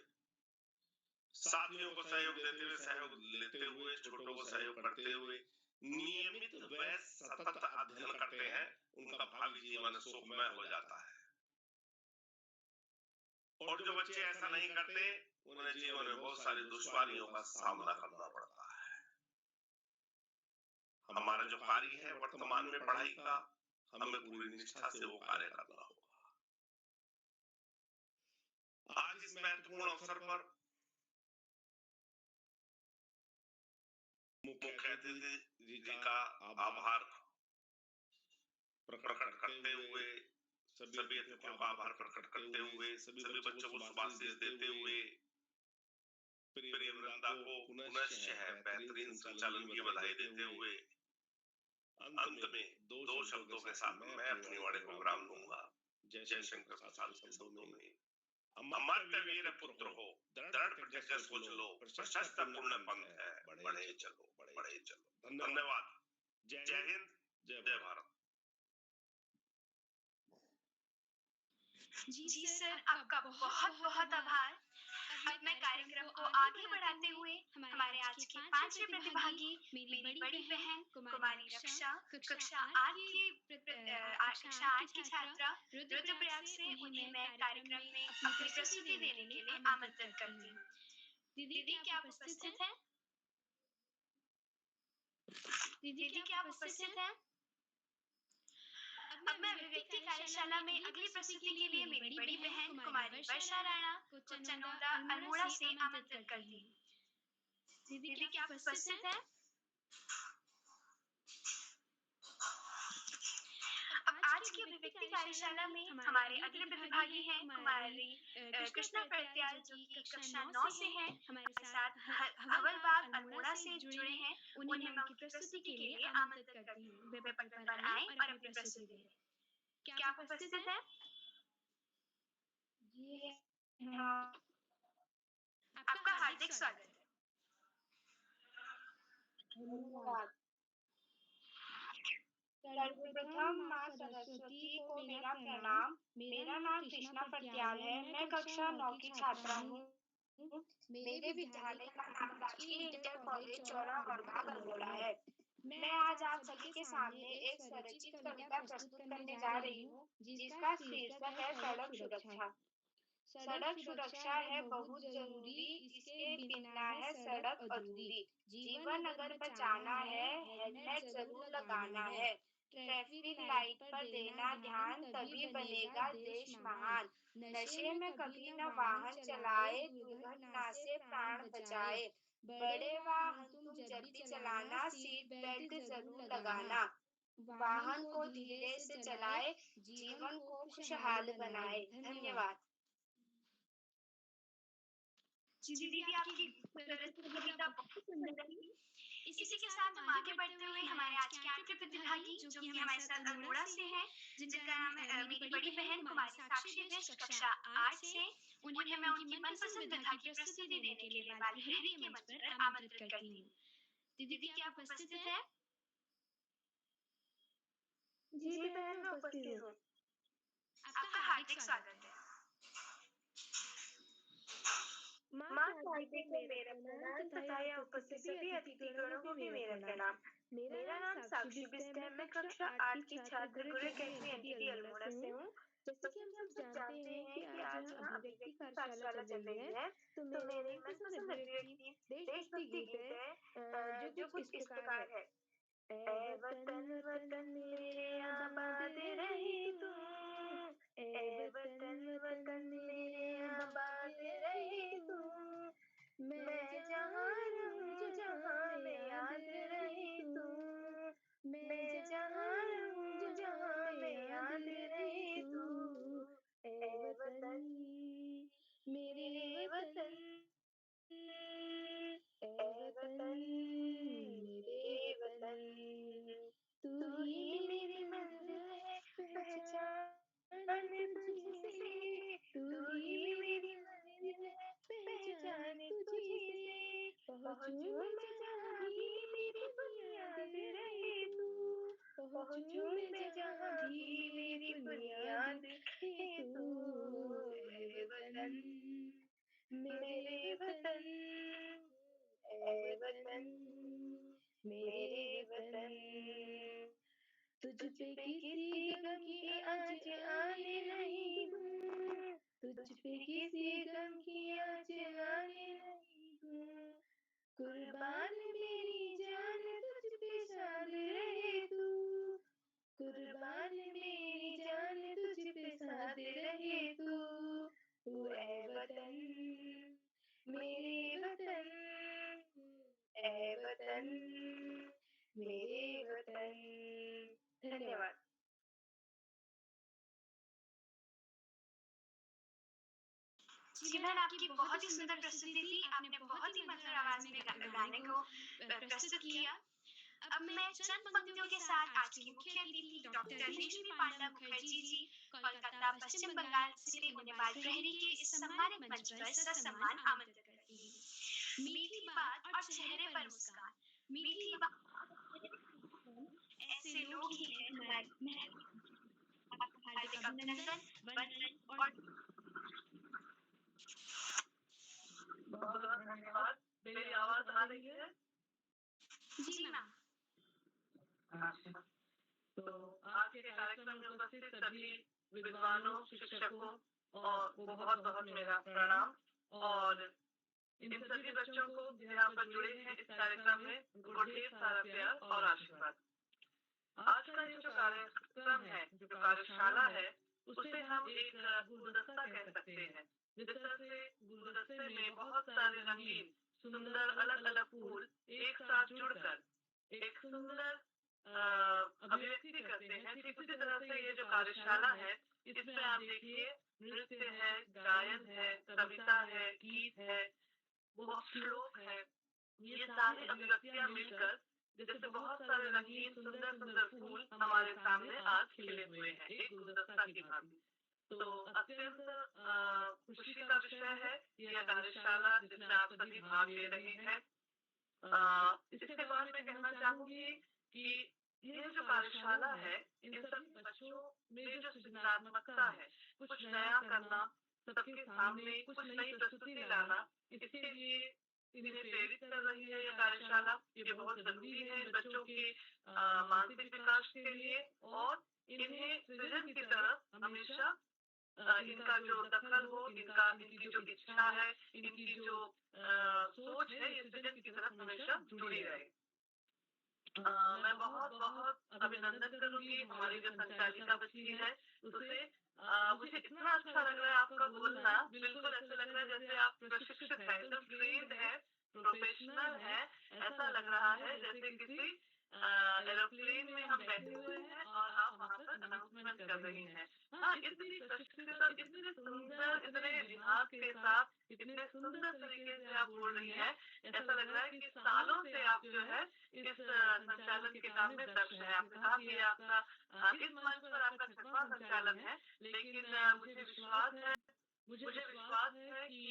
[SPEAKER 3] साथियों को सहयोग देते हुए, सहयोग लेते हुए, छोटों को सहयोग करते हुए नियमित व सतत अध्ययन करते हैं, उनका भावी जीवन सुखमय हो जाता है। और जो बच्चे ऐसा नहीं करते, उन्हें जीवन में बहुत सारी दुश्वारियों का सामना करना पड़ता है। हमारा जो कार्य है वर्तमान में पढ़ाई का, हमें पूरी निष्ठा से वो कार्य करना होगा। आज इस महत्वपूर्ण अवसर पर मुख्य अतिथि जी का आभार प्रकट करते हुए, सभी अतिथियों का आभार प्रकट करते हुए, सभी बच्चों को शुभाशीष देते हुए, प्रिय वृंदा को पुनश्च बेहतरीन संचालन की बधाई देते हुए, अंत में दो शब्दों के साथ मैं अपनी वाणी को विराम दूंगा। जय शंकर प्रसाद के शब्दों में, अमर्त्य वीर पुत्र हो, दृढ़ प्रतिज्ञा सोच लो, प्रशस्त पुण्य पंथ है, बढ़े चलो, बढ़े चलो। धन्यवाद। जय हिंद, जय भारत।
[SPEAKER 4] जी सर, आपका बहुत बहुत आभार। अब मैं कार्यक्रम को आगे बढ़ाते हुए हमारे आज के 5वें प्रतिभागी, मेरी बड़ी बहन कुमारी रक्षा, कक्षा 8 की छात्रा रुद्रप्रयाग से, उन्हें मैं कार्यक्रम में अपनी प्रस्तुति देने के लिए आमंत्रित करती हूँ। दीदी, क्या आप उपस्थित हैं? दीदी, क्या आप उपस्थित हैं? अब मैं अभिव्यक्ति कार्यशाला में अगली प्रस्तुति के लिए मेरी बड़ी बहन कुमारी वर्षा राणा को चनौदा अल्मोड़ा से आमंत्रित करती हूँ। दीदी, क्या आप उपस्थित हैं? अब आज की अभिव्यक्ति कार्यशाला में हमारे अगले प्रतिभागी हैं कुमारी कृष्णा प्रत्याल, जो कि कक्षा 9 से हैं, हमारे साथ हवलबाग अल्मोड़ा से जुड़े हैं। उन्हें मैं उनकी प्रस्तुति के लिए आमंत्रित करती हूँ। वे पटल पर आएं और अपनी प्रस्तुति दें। क्या आप उपस्थित हैं? जी हाँ, आपका हार्दिक स्वागत है।
[SPEAKER 5] धन्यवाद। सर्वप्रथम माँ सरस्वती को मेरा प्रणाम। मेरा नाम कृष्णा प्रत्याल है। मैं कक्षा 9 की छात्रा हूँ। मेरे विद्यालय का नाम राजकीय इंटर कॉलेज चौरा हरबाग अल्मोड़ा है। मैं आज आप सभी के सामने एक स्वरचित कविता प्रस्तुत करने जा रही हूँ, जिसका शीर्षक है सड़क सुरक्षा। सड़क सुरक्षा है बहुत जरूरी, इसके बिना है सड़क अधूरी। जीवन अगर बचाना है, हेलमेट जरूर लगाना है। ट्रैफिक लाइट पर देना ध्यान, तभी बनेगा देश महान। नशे में कभी न वाहन चलाए, दुर्घटना से प्राण बचाए। बड़े वाहन तुम जब भी चलाना, सीट बेल्ट जरूर लगाना। वाहन को धीरे से चलाए, जीवन को खुशहाल बनाए। धन्यवाद।
[SPEAKER 4] जी दीदी, आपकी प्रतियोगिता बहुत सुंदर थी। इसी के साथ हम आगे बढ़ते हुए हमारे आज के आखिरी प्रतिभागी जो कि हमारे साथ अल्मोड़ा से हैं, जिनका नाम है मेरी बड़ी बहन कुमारी साक्षी बिष्ट कक्षा 8 से। उन्हें मैं उनकी मनपसंद विधा की प्रस्तुति देने के लिए बाल प्रहरी के मंच पर आमंत्रित करती हूँ। दीदी, क्या आप उपस्थित हैं?
[SPEAKER 5] जी बहन, मैं उपस्थित हूँ।
[SPEAKER 4] आपका हार्दिक स्वागत है।
[SPEAKER 5] माँ शारदे को मेरा प्रणाम तथा यहाँ उपस्थित सभी अतिथिगणों को भी मेरा प्रणाम। मेरा नाम साक्षी बिष्ट है। मैं कक्षा 8 की छात्र गुरु अकेडमी एनटीटी अल्मोड़ा से हूँ। जैसे कि हम सब जानते हैं कि आज यहाँ अभिव्यक्ति कार्यशाला चल रही है, तो मेरी मनपसंद अभिव्यक्ति देशभक्ति गीत है, जो कुछ इस प्रकार है। ऐ वतन वतन मेरे आबाद रहे तू, ऐ वतन वतन मेरे आबाद रहे तू, मैं जहाँ रहूँ जहाँ में याद रहे तू, मैं जहाँ रहूँ जहाँ में याद रहे तू, ऐ वतन मेरे वतन, ऐ वतन मेरे वतन, तू ही मेरी मंजिल है पहचान तुझी से, तू ही मेरी मंजिल है पहचान तुझी से, पहुँचूं मैं जहाँ भी मेरी बुनियाद रहे तू, पहुँचूं मैं जहाँ भी मेरी बुनियाद रहे तू, ऐ वतन मेरे वतन, ऐ वतन मेरे वतन, तुझ पे किसी गम की आँच आने नहीं दूँ, तुझ पे किसी गम की आँच आने नहीं दूँ, कुर्बान मेरी जान तुझ पे शाद रहे तू, कुर्बान मेरी जान तुझ पे शाद रहे तू, ऐ वतन मेरे वतन, ऐ वतन मेरे वतन। धन्यवाद।
[SPEAKER 4] जी बहन, आपकी बहुत ही सुंदर प्रस्तुति थी। आपने बहुत ही मधुर आवाज में गाने को प्रस्तुत किया। अब मैं चंद पंक्तियों के साथ आज की मुख्य अतिथि डॉक्टर रेशमी पांडा मुखर्जी जी, कोलकाता पश्चिम बंगाल से, उन्हें बाल प्रहरी के इस सम्मानित मंच पर ससम्मान आमंत्रित करती हूँ। मीठी बात और चेहरे पर मुस्कान, मीठी बात ऐसे लोग ही हैं हमारे। आपका हार्दिक अभिनंदन, वंदन और
[SPEAKER 5] बहुत बहुत धन्यवाद। मेरी आवाज आ रही है?
[SPEAKER 4] जी मैम।
[SPEAKER 5] अच्छा, तो आज के कार्यक्रम में उपस्थित सभी विद्वानों, शिक्षकों और को बहुत बहुत मेरा प्रणाम, और इन सभी बच्चों को जो यहाँ पर जुड़े हैं इस कार्यक्रम में, उनको ढेर सारा प्यार और आशीर्वाद। आज का ये जो कार्यक्रम है, जो कार्यशाला है, उसे हम एक गुलदस्ता कह सकते हैं। जिस तरह से गुलदस्ते में बहुत सारे रंगीन सुंदर अलग अलग फूल एक साथ जुड़कर एक सुंदर अभिव्यक्ति करते हैं, ठीक उसी तरह से ये जो कार्यशाला है, इसमें आप देखिए नृत्य है, गायन है, कविता है, गीत है, बहुत श्लोक है, ये सारी अभिव्यक्तियां मिलकर जैसे बहुत सारे रंगीन सुंदर सुंदर फूल हमारे सामने आज खिले हुए हैं, एक गुलदस्ता की भांति। तो अत्यंत खुशी का विषय है यह कार्यशाला जिसमें आप सभी भाग ले रहे हैं। इसके बाद मैं कहना चाहूंगी कि ये जो कार्यशाला है, इन सभी बच्चों में जो सृजनात्मकता है, कुछ नया करना, सबके सामने कुछ नई प्रस्तुति लाना, इसके लिए इन्हें प्रेरित कर रही है ये कार्यशाला। ये बहुत जरूरी है इन बच्चों के मानसिक विकास के लिए, और इन्हें सृजन की तरफ हमेशा इनका जो दखल हो, इनकी जो इच्छा है, इनकी जो सोच है, ये सृजन की तरफ हमेशा जुड़ी रहे। मैं बहुत बहुत अभिनंदन करूंगी हमारी जो संचालिका बच्ची है उसे। मुझे इतना अच्छा लग रहा है आपका बोलना, बिल्कुल ऐसा लग रहा है जैसे आप प्रशिक्षित है, एकदम ट्रेन्ड है, प्रोफेशनल है। ऐसा लग रहा है जैसे किसी एरोप्लेन में हम बैठे हुए हैं और आप वहाँ पर अनाउंसमेंट कर रही हैं। हाँ, इतनी प्रशिक्षित और इतने सुंदर, इतने लिहाज के साथ, इतने सुंदर तरीके से आप बोल रही हैं, ऐसा लग रहा है कि सालों से आप जो है इस संचालन के काम में दक्ष हैं। आपने कहा कि ये आपका इस मंच पर आपका 6वां संचालन है, लेकिन मुझे विश्वास है कि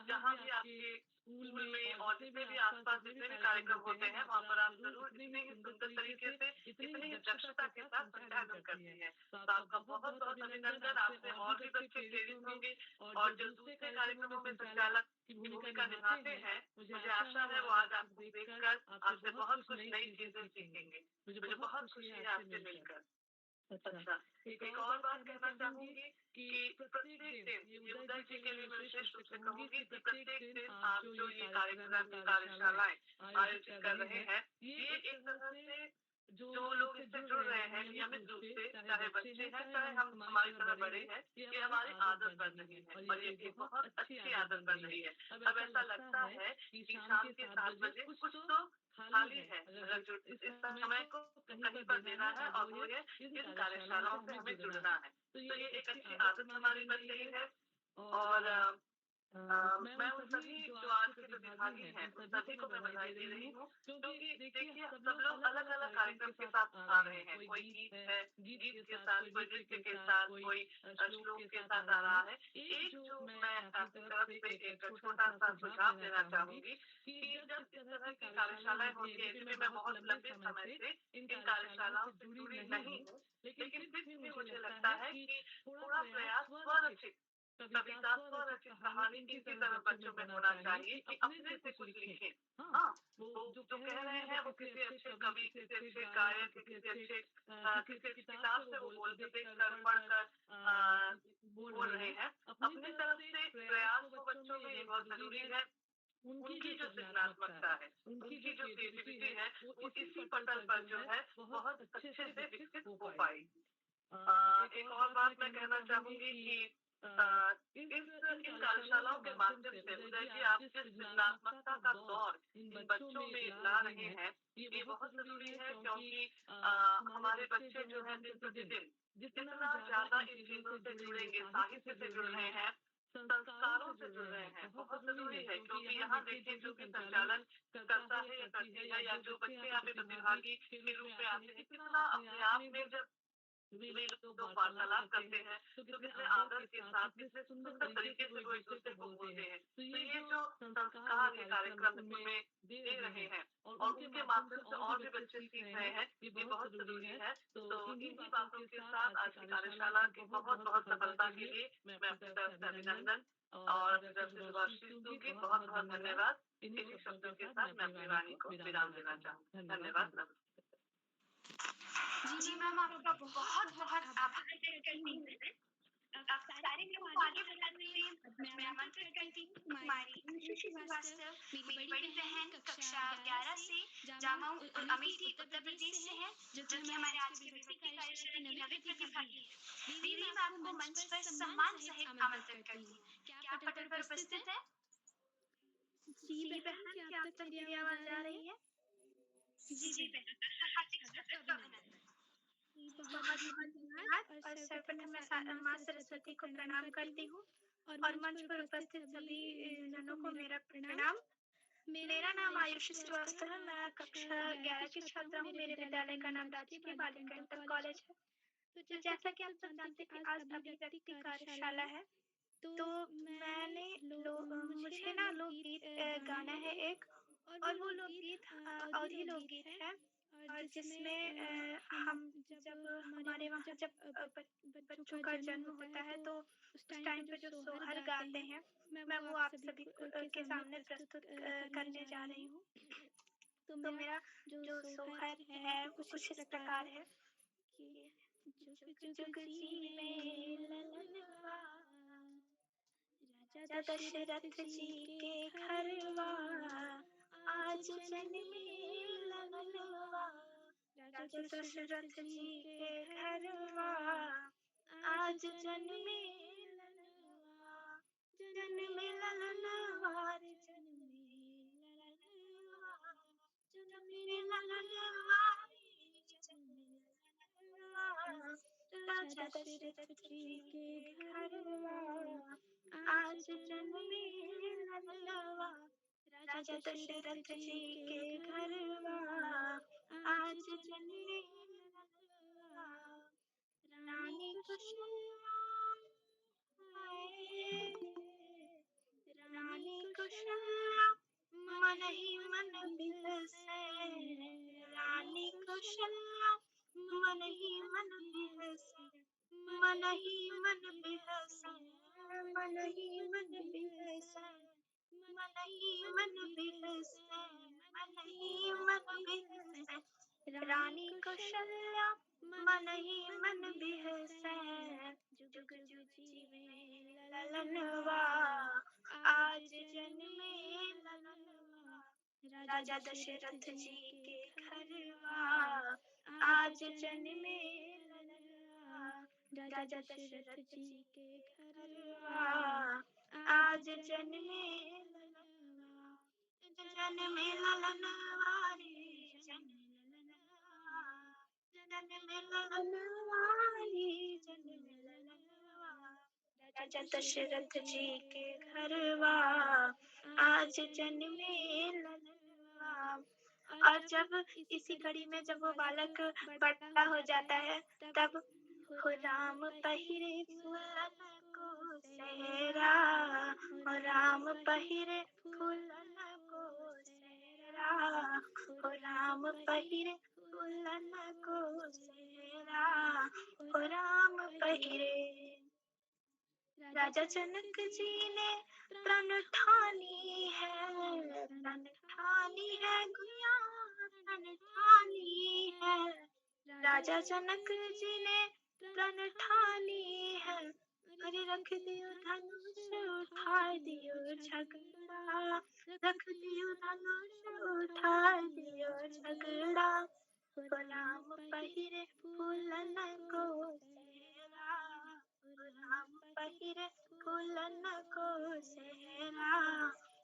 [SPEAKER 5] जहाँ भी आपके स्कूल में और जितने भी आसपास जितने भी कार्यक्रम होते हैं, वहाँ पर आप ज़रूर इतने ही सुंदर तरीके से, इतनी ही दक्षता के साथ संचालन करती हैं। तो आपका बहुत-बहुत अभिनंदन। आपसे और भी बच्चे प्रेरित होंगे और जो दूसरे कार्यक्रमों में संचालक की भूमिका निभाते हैं, मुझे आशा है वो आज आपको देखकर आपसे बहुत कुछ नई चीज़ें सीखेंगे। मुझे बहुत खुशी है आपसे मिलकर। अच्छा, एक और बात कहना चाहूँगी कि प्रत्येक दिन, ये उदय जी के लिए मैं विशेष रूप से कहूँगी कि प्रत्येक दिन आप जो ये कार्यक्रम, ये कार्यशालाएँ आयोजित कर रहे हैं, ये एक तरह से जो लोग इससे जुड़ रहे हैं नियमित रूप से, चाहे बच्चे हैं, चाहे हम हमारी तरह बड़े हैं, ये हमारी आदत बन रही है और ये बहुत अच्छी आदत बन रही है। अब ऐसा लगता है कि शाम के 7 बजे कुछ तो खाली है, अगर जो इस समय को कहीं पर देना है और वो ये इन कार्यशालाओं से हमें जुड़ना है। तो ये एक अच्छी आदत हमारी बन गई है और मैं उन सभी जो आज के प्रतिभागी हैं, उन सभी को मैं बधाई दे रही हूँ क्योंकि देखिए सब लोग अलग-अलग कार्यक्रम के साथ आ रहे हैं। कोई गीत है, गीत के साथ, कोई नृत्य के साथ, कोई श्लोक के साथ आ रहा है। एक जो मैं अपनी तरफ से एक छोटा-सा सुझाव देना चाहूँगी कि जब इस तरह की कार्यशालाएँ होती हैं, क्योंकि मैं बहुत लंबे समय से इन कार्यशालाओं से जुड़ी नहीं हूँ, लेकिन फिर भी मुझे लगता है कि थोड़ा प्रयास स्वरचित कविता, स्वरचित कहानी इनकी तरह बच्चों में होना चाहिए कि अपने से कुछ लिखें। हाँ, वो जो कह रहे हैं वो किसी अच्छे कवि, किसी अच्छे गायक, किसी अच्छे किसी अच्छी किताब से वो देखकर, पढ़कर बोल रहे हैं। अपनी तरफ से प्रयास हो बच्चों में, ये बहुत ज़रूरी है। उनकी जो सृजनात्मकता है, उनकी जो क्रिएटिविटी है, वो इसी पटल पर जो है बहुत अच्छे से विकसित हो पाएगी। एक और बात मैं कहना चाहूँगी कि इन कार्यशालाओं के माध्यम से उदय जी आप जिस सृजनात्मकता का दौर इन बच्चों में ला रहे हैं, ये बहुत ज़रूरी है क्योंकि हमारे बच्चे जो हैं दिन प्रतिदिन जितना ज़्यादा इन चीज़ों से जुड़ेंगे, साहित्य से जुड़ रहे हैं, संस्कारों से जुड़ रहे हैं, बहुत ज़रूरी है क्योंकि यहाँ देखिए जो भी संचालन करता है या करती है या जो बच्चे यहाँ पे प्रतिभागी के रूप में आते हैं, कितना अपने आप में जब वे लोग वार्तालाप करते हैं तो कितने आदर के साथ, कितने सुंदर तरीके से वो एक दूसरे को बोलते हैं। तो ये जो संस्कार ये कार्यक्रम उनमें दे रहे हैं और उनके माध्यम से और भी बच्चे सीख रहे हैं, ये बहुत ज़रूरी है। तो इन्हीं बातों के साथ आज की कार्यशाला की बहुत-बहुत सफलता के लिए मैं अपनी तरफ से अभिनंदन और अपनी तरफ से शुभाशीष दूंगी। बहुत-बहुत धन्यवाद। इन्हीं शब्दों के साथ मैं अपनी वाणी को विराम देना चाहूँगी। धन्यवाद, नमस्कार।
[SPEAKER 4] जी मैम, आपका बहुत-बहुत आभार व्यक्त करती हूँ मैं। कार्यक्रम को आगे बढ़ाने के लिए मैं आमंत्रित करती हूँ हमारी अंशु श्रीवास्तव, मेरी बड़ी बहन कक्षा 11 से जामाऊ अमेठी उत्तर प्रदेश से है, जो कि हमारे आज के विभक्ति कार्यशाला की नवीन प्रतिभागी है। दीदी मैं आपको मंच पर सम्मान सहित आमंत्रित करती हूँ। क्या आप पटल पर उपस्थित हैं?
[SPEAKER 2] जी बहन, क्या आप तक मेरी आवाज आ रही है?
[SPEAKER 4] जी बहन, हार्दिक स्वागत और अभिनंदन।
[SPEAKER 2] बहुत बहुत धन्यवाद और सर्वप्रथम मैं माँ सरस्वती को प्रणाम करती हूँ और मंच पर उपस्थित सभी जनों को मेरा प्रणाम। मेरा नाम आयुषी श्रीवास्तव है। मैं कक्षा 11 की छात्रा हूँ। मेरे विद्यालय का नाम राजकीय बालिका इंटर कॉलेज है। तो जैसा कि आप सब जानते हैं कि आज अभिव्यक्ति कार्यशाला है, तो मुझे ना लोकगीत गाना है एक, और वो लोकगीत अवधी लोकगीत है, और जिसमें हम जब हमारे वहाँ जब बच्चों का जन्म होता है तो उस टाइम पे जो सोहर गाते हैं, मैं वो आप सभी के सामने प्रस्तुत करने जा रही हूँ। तो मेरा जो सोहर है वो कुछ इस प्रकार है कि जुग जुग जीवे ललनवा, राजा दशरथ जी के घरवा, आज जन्मे ललनवा, राजा दशरथ जी के घरवा, आज जन्मे ललनवा, जन्मे ललनवा, जन्मे ललनवा,
[SPEAKER 5] जन्मे ललनवा राजा दशरथ जी के घरवा आज जन्मे ललनवा राजा दशरथ जी के घरवा आज जन्मे ललनवा रानी कौशल्या रानी कौशल्या मन ही मन बिहसे रानी कौशल्या मन ही मन बिहसे मन ही मन बिहसे मन ही मन बिहसे मन ही मन बिहसे मन ही मन बिहसे रानी कौशल्या मन ही मन बिहसे जुग जुग जीवे ललनवा आज जन्मे ललनवा राजा दशरथ जी के घरवा आज जन्मे ललनवा राजा दशरथ जी के घरवा आज जन्मे ललनवा जन्मे ललनवा रे जन्मे ललनवा रे जन्मे ललनवा राजा दशरथ जी के घरवा आज जन्मे ललनवा। और जब इसी कड़ी में जब वो बालक बड़ा हो जाता है तब हो राम पहिरे फूलन को सेहरा हो राम पहिरे फूलन को सेहरा हो राम पहिरे फूलन को सेहरा हो राम पहिरे। राजा जनक जी ने प्रण ठानी है गुया प्रण ठानी है राजा जनक जी ने प्रण ठानी है अरे रख दियो धनुष उठा दियो झगड़ा रख दियो धनुष उठा दियो झगड़ा हो राम पहिरे फूलन को सेहरा हो राम पहिरे फूलन को सेहरा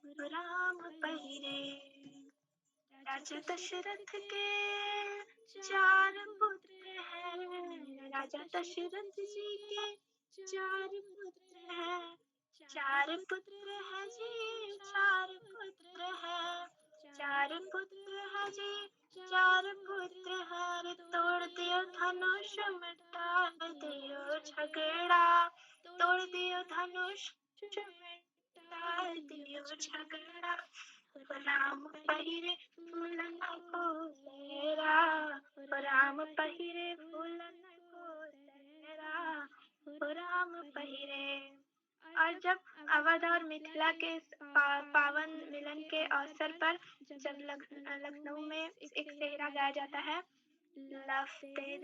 [SPEAKER 5] हो राम पहिरे। राजा दशरथ के 4 पुत्र हैं राजा दशरथ जी के 4 पुत्र हैं 4 पुत्र हैं जी 4 पुत्र हैं 4 पुत्र हैं जी 4 पुत्र हैं रे तोड़ दियो धनुष मिटा दियो झगड़ा तोड़ दियो धनुष मिटा दियो झगड़ा हो राम पहिरे फूलन को सेहरा हो राम पहिरे फूलन को सेहरा हो राम पहिरे। और जब अवध और मिथिला के पावन मिलन के अवसर पर जब लखनऊ में एक सेहरा गाया जाता है लफ्ते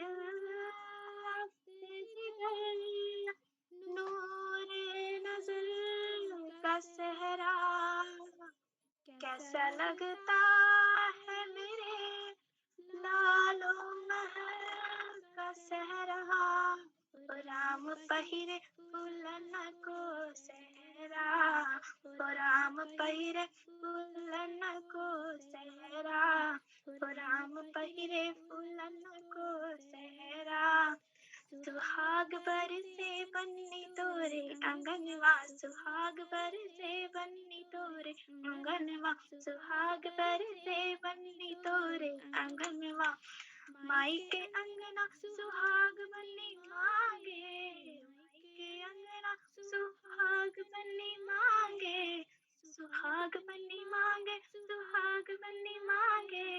[SPEAKER 5] नूर नजर का सेहरा कैसा लगता है मेरे लालो महल का सेहरा हो राम पहिरे फूलन को सेहरा हो राम पहिरे फूलन को सेहरा हो राम पहिरे फूलन को सेहरा सुहाग बरसे बन्नी तोरे आंगनवा सुहाग बरसे बन्नी तोरे आंगनवा सुहाग बरसे बन्नी तोरे आंगनवा माई के अंगना सुहाग बन्नी मांगे माई के अंगना सुहाग बन्नी मांगे सुहाग बन्नी मांगे सुहाग बन्नी मांगे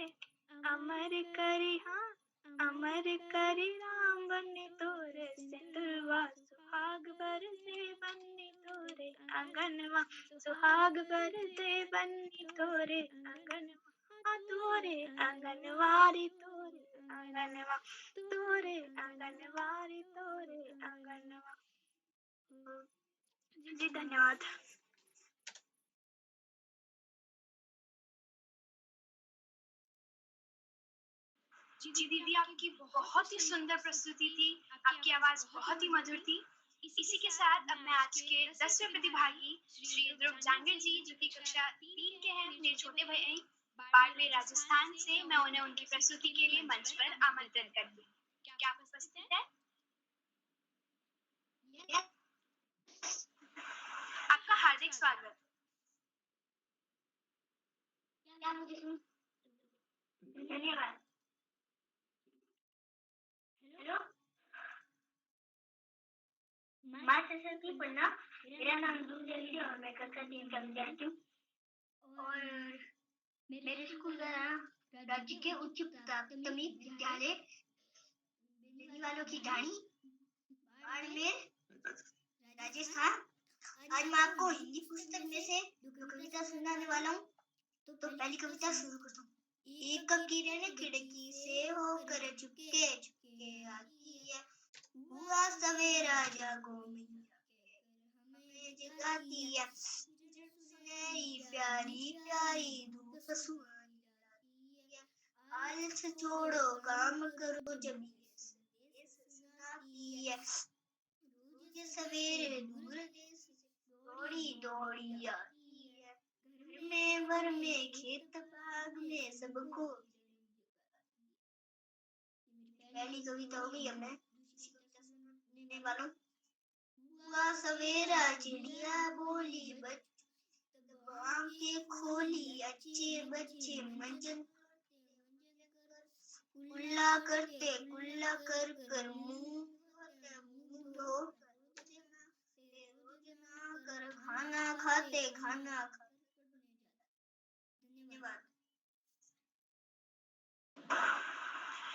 [SPEAKER 5] अमर करी हाँ अमर करी राम बन्नी तोरे सिंदूरवा सुहाग बरसे बन्नी तोरे आंगनवा सुहाग बरसे बन्नी तोरे आंगनवा तोरे आंगनवारी तोरे आंगनवा तोरे आंगनवारी तोरे आंगनवा। जी धन्यवाद।
[SPEAKER 4] जी दीदी आपकी बहुत ही सुंदर प्रस्तुति थी आपकी आवाज बहुत ही मधुर थी। इसी के साथ अब मैं आज के 10वें प्रतिभागी श्री ध्रुव जांगड़ जी जो कि कक्षा 3 के हैं मेरे छोटे भाई बाड़मेर राजस्थान से मैं उन्हें उनकी प्रस्तुति के लिए मंच पर आमंत्रित करती हूँ। क्या आप उपस्थित हैं? आपका हार्दिक स्वागत।
[SPEAKER 5] क्या मुझे धन्यवाद। हेलो, माँ सरस्वती पन्ना, मेरा नाम दूर जल्दी और मैं कक्षा 3 का विद्यार्थी हूँ और मेरे स्कूल का नाम राज्य के उच्च प्राथमिक विद्यालय बेनीवालों की ढाणी, बाड़मेर, राजस्थान। आज मैं आपको हिंदी पुस्तक में से दो कविता सुनाने वाला हूँ। तो पहली कविता शुरू करता हूँ। एक किरण खिड़की से होकर चुपके चुपके आती है, हुआ सवेरा जागो मैया हमें जगाती है, सुनहरी प्यारी प्यारी धूप सुहानी लाती है, आलस छोड़ो काम करो जब ये संदेश सुनाती है, रोज सवेरे दूर देश से दौड़ी दौड़ी आती है, घर में वर में खेत बाग में सबको पहली कविता हो गई। अब मैं दूसरी कविता सुनाने वाला हूँ। हुआ सवेरा चिड़िया बोली तब आंखें खोली अच्छे बच्चे मंजन कुल्ला करते कुल्ला कर कर मुंह धो रोज ना कर खाना खाते खाना खाते। धन्यवाद।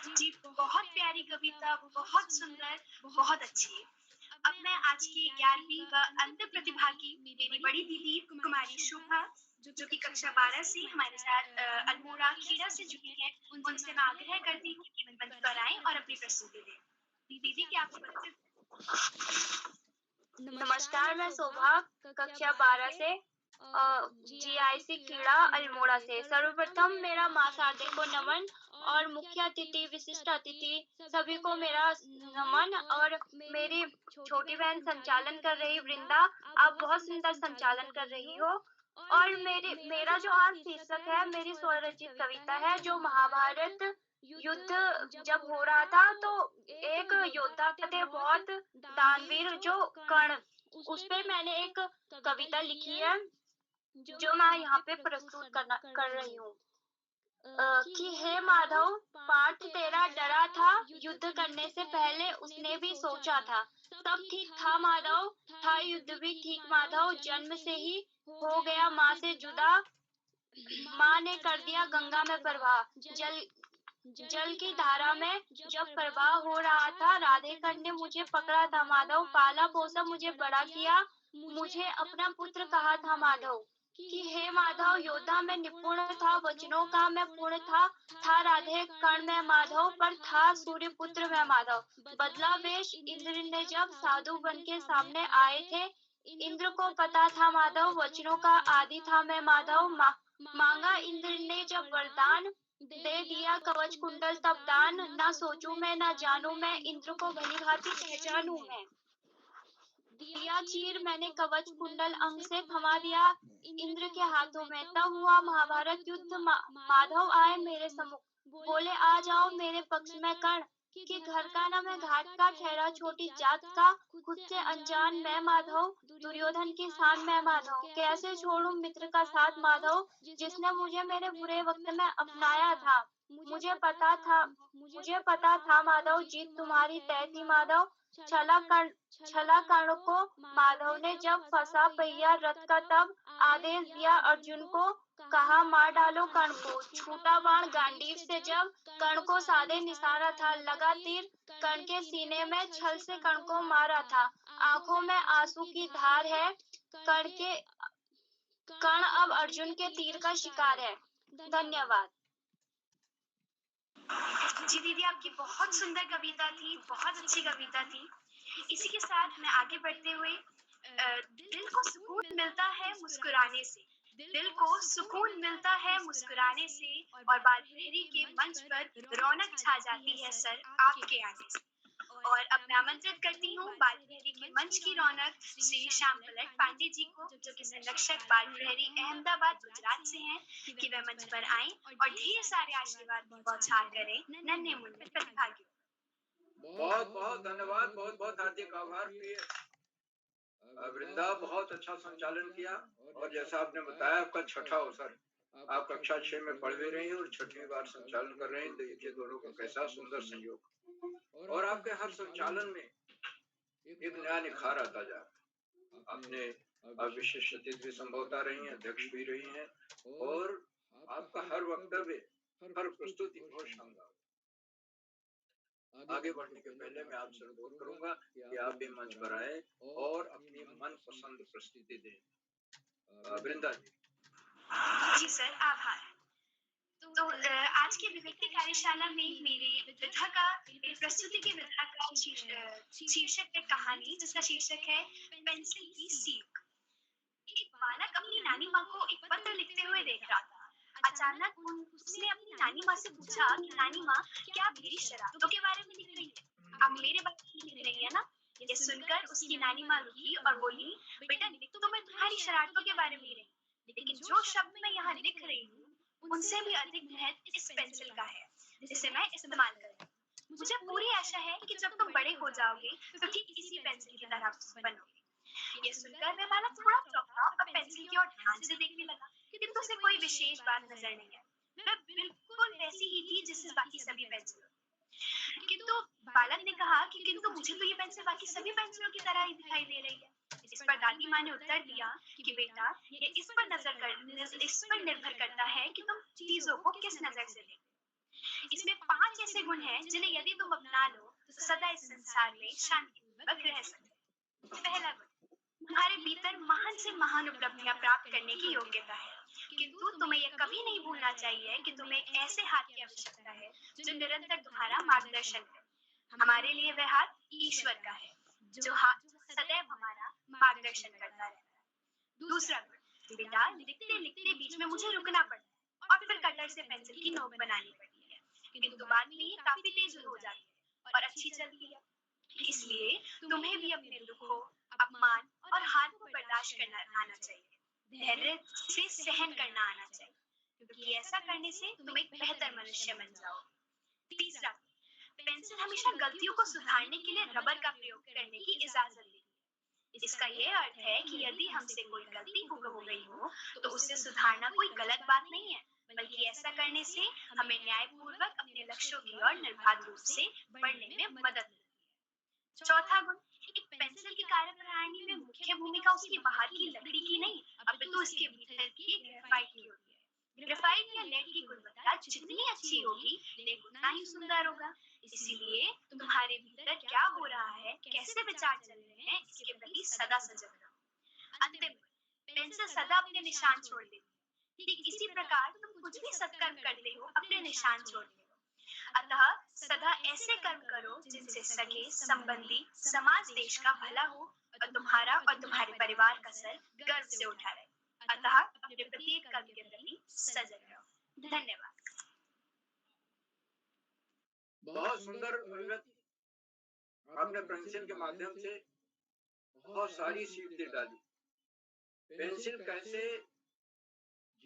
[SPEAKER 4] जी, बहुत प्यारी कविता, बहुत सुंदर, बहुत अच्छी। अब मैं आज की 11वीं व अंतिम प्रतिभागी मेरी बड़ी दीदी कुमारी शुभा, जो कि कक्षा 12 से हमारे साथ अल्मोड़ा खेड़ा से जुड़ी है, उनसे मैं आग्रह करती हूँ कि मंच पर आएं और अपनी प्रस्तुति दें। दीदी, क्या आप उपस्थित?
[SPEAKER 5] नमस्कार, मैं शोभा कक्षा 12 से GIC खेड़ा अल्मोड़ा से। सर्वप्रथम मेरा माँ शारदे को नमन और मुख्य अतिथि विशिष्ट अतिथि सभी को मेरा नमन। और मेरी छोटी बहन संचालन कर रही वृंदा, आप बहुत सुंदर संचालन कर रही हो। और मेरा जो आज शीर्षक है मेरी स्वरचित कविता है, जो महाभारत युद्ध जब हो रहा था तो एक योद्धा थे बहुत दानवीर जो कर्ण, उस पे मैंने एक कविता लिखी है जो मैं यहाँ पे प्रस्तुत कर रही हूँ। कि हे माधव, पार्थ तेरा डरा था, युद्ध करने से पहले उसने भी सोचा था। सब ठीक था माधव, था युद्ध भी ठीक माधव, जन्म से ही हो गया माँ से जुदा, माँ ने कर दिया गंगा में प्रवाह, जल की धारा में जब प्रवाह हो रहा था, राधेकर ने मुझे पकड़ा था माधव, पाला पोसा मुझे बड़ा किया, मुझे अपना पुत्र कहा था माधव। कि हे माधव, योद्धा में निपुण था, वचनों का मैं पूर्ण था राधे कर्ण में माधव, पर था सूर्य पुत्र में माधव। बदला वेश इंद्र ने जब साधु बन के सामने आए थे, इंद्र को पता था माधव, वचनों का आदि था मैं माधव। मांगा इंद्र ने जब वरदान, दे दिया कवच कुंडल तब दान, ना सोचूं मैं ना जानूं मैं, इंद्र को भली भांति पहचानूं मैं। दिया चीर मैंने कवच कुंडल अंग से थमा दिया इंद्र के हाथों में, तब हुआ महाभारत युद्ध। माधव आए मेरे सम्मुख, बोले आ जाओ मेरे पक्ष में कर्ण, कि घर का ना मैं घाट का, ठहरा छोटी जात का, खुद से अनजान मैं माधव, दुर्योधन की शान मैं माधव। कैसे छोड़ूं मित्र का साथ माधव, जिसने मुझे मेरे बुरे वक्त में अपनाया था। मुझे पता था माधव, जीत तुम्हारी तय थी माधव। छला कर्ण को माधव ने जब फंसा पहिया रथ का, तब आदेश दिया अर्जुन को, कहा मार डालो कर्ण को। छूटा बाण गांडीव से जब कर्ण को साधे निशाना था, लगा तीर कर्ण के सीने में, छल से कर्ण को मारा था। आंखों में आंसू की धार है, कर्ण अब अर्जुन के तीर का शिकार है। धन्यवाद।
[SPEAKER 4] जी दीदी, आपकी बहुत सुंदर कविता थी, बहुत अच्छी कविता थी। इसी के साथ मैं आगे बढ़ते हुए दिल को सुकून मिलता है मुस्कुराने से, दिल को सुकून मिलता है मुस्कुराने से, और बालभैरी के मंच पर रौनक छा जाती है सर आपके आने से। और अब मैं आमंत्रित करती हूँ बाल प्रहरी के मंच की रौनक श्री श्याम पलट पांडे जी को, जो कि संरक्षक बाल प्रहरी अहमदाबाद गुजरात से हैं, कि वह मंच पर आएं और ढेर सारे आशीर्वाद की बौछार करें नन्हे मुन्ने प्रतिभागियों।
[SPEAKER 6] बहुत बहुत धन्यवाद, बहुत बहुत हार्दिक आभार प्रिय वृंदा, बहुत अच्छा संचालन किया। और जैसा आपने बताया आपका छठा अवसर, आप कक्षा 6 में पढ़ भी रही हैं और छठवीं बार संचालन कर रहे हैं। देखिए दोनों का कैसा सुंदर संयोग, और आपके हर संचालन में एक नया निखार आता जा रहा है। आपने आप विशिष्ट अतिथि भी संभवता रही हैं, अध्यक्ष भी रही हैं, और आपका हर वक्तव्य, हर प्रस्तुति बहुत शानदार। आगे बढ़ने के पहले मैं आपसे अनुरोध करूंगा कि आप भी मंच पर आए और अपनी मनपसंद प्रस्तुति दें। वृंदा जी।
[SPEAKER 4] जी सर, आभार। तो आज की अभिव्यक्ति कार्यशाला में मेरी प्रस्तुति की विधा का शीर्षक है कहानी, जिसका शीर्षक है पेंसिल की सीख। एक बालक अपनी नानी माँ को एक पत्र लिखते हुए देख रहा था। अचानक उसने अपनी नानी माँ से पूछा कि नानी माँ, क्या आप मेरी शरारतों के बारे में लिख रही हैं? आप मेरे बारे में लिख रही है ना? ये सुनकर उसकी नानी माँ रुकी और बोली, बेटा लिख तो मैं तुम्हारी शरारतों के बारे में ही रही, लेकिन जो शब्द मैं यहाँ लिख रही हूँ उनसे भी अधिक महत्व इस पेंसिल का है जिसे मैं इस्तेमाल कर रही हूँ। मुझे पूरी आशा है कि जब तुम बड़े हो जाओगे तो ठीक इसी पेंसिल की तरह बनोगे। यह सुनकर वह बालक थोड़ा चौंका और पेंसिल की ओर ध्यान से देखने लगा, किंतु उसे कोई विशेष बात नजर नहीं आई। वह बिल्कुल वैसी ही थी जैसे बाकी सभी पेंसिल। किंतु बालक ने कहा कि किंतु मुझे तो ये पेंसिल बाकी सभी पेंसिलों की तरह ही दिखाई दे रही है। इस पर दादी माँ ने उत्तर दिया कि बेटा, ये इस पर निर्भर करता है कि तुम चीजों को किस नजर से देखो। इसमें 5 ऐसे गुण हैं जिन्हें यदि तुम अपना लो तो सदा इस संसार में शांतिपूर्वक रह सकते। पहला गुण, तुम्हारे भीतर महान से महान उपलब्धियां प्राप्त करने की योग्यता है, किंतु तुम्हें यह कभी नहीं भूलना चाहिए कि तुम्हें एक ऐसे हाथ की आवश्यकता है जो निरंतर तुम्हारा मार्गदर्शन करे। हमारे लिए वह हाथ ईश्वर का है, जो सदैव हमारा मार्गदर्शन करता रहता है। दूसरा गुण, बेटा लिखते लिखते बीच में मुझे रुकना पड़ता है और फिर कटर से पेंसिल की नोक बनानी पड़ती है, किंतु बाद में ये काफी तेज हो जाती है और अच्छी चलती है। इसलिए तुम्हें भी अपने दुखों, अपमान और हार को बर्दाश्त करना आना चाहिए, धैर्य से सहन करना आना चाहिए, क्योंकि ऐसा करने से तुम एक बेहतर मनुष्य बन जाओगे। तीसरा, पेंसिल हमेशा गलतियों को सुधारने के लिए रबर का प्रयोग करने की इजाजत देती है। इसका यह अर्थ है कि यदि हमसे कोई गलती हो गई हो तो उसे सुधारना कोई गलत बात नहीं है, बल्कि ऐसा करने से हमें न्यायपूर्वक अपने लक्ष्यों की ओर निर्बाध रूप से बढ़ने में मदद मिलती है। चौथा गुण, एक पेंसिल की कार्यप्रणाली में मुख्य भूमिका उसकी बाहर की लकड़ी की नहीं, अपितु उसके भीतर की ग्रेफाइट की होती है। ग्रेफाइट या लेड की गुणवत्ता जितनी अच्छी होगी, लेड उतना ही सुंदर होगा। इसीलिए तुम्हारे भीतर क्या हो रहा है, कैसे विचार चल रहे हैं, इसके प्रति सदा सजग रहो। अंतिम, पेंसिल सदा अपने निशान छोड़ देती है। ठीक इसी प्रकार तुम कुछ भी सत्कर्म करते हो, अपने निशान छोड़ते हो। अतः सदा ऐसे कर्म करो जिनसे सगे संबंधी, समाज, देश का भला हो और तुम्हारा और तुम्हारे परिवार का सर गर्व से उठा रहे। अतः अपने प्रत्येक कर्म के प्रति सजग रहो। धन्यवाद।
[SPEAKER 6] बहुत सुंदर अभिव्यक्ति। आपने पेंसिल के माध्यम से बहुत सारी सीख दे डाली। पेंसिल कैसे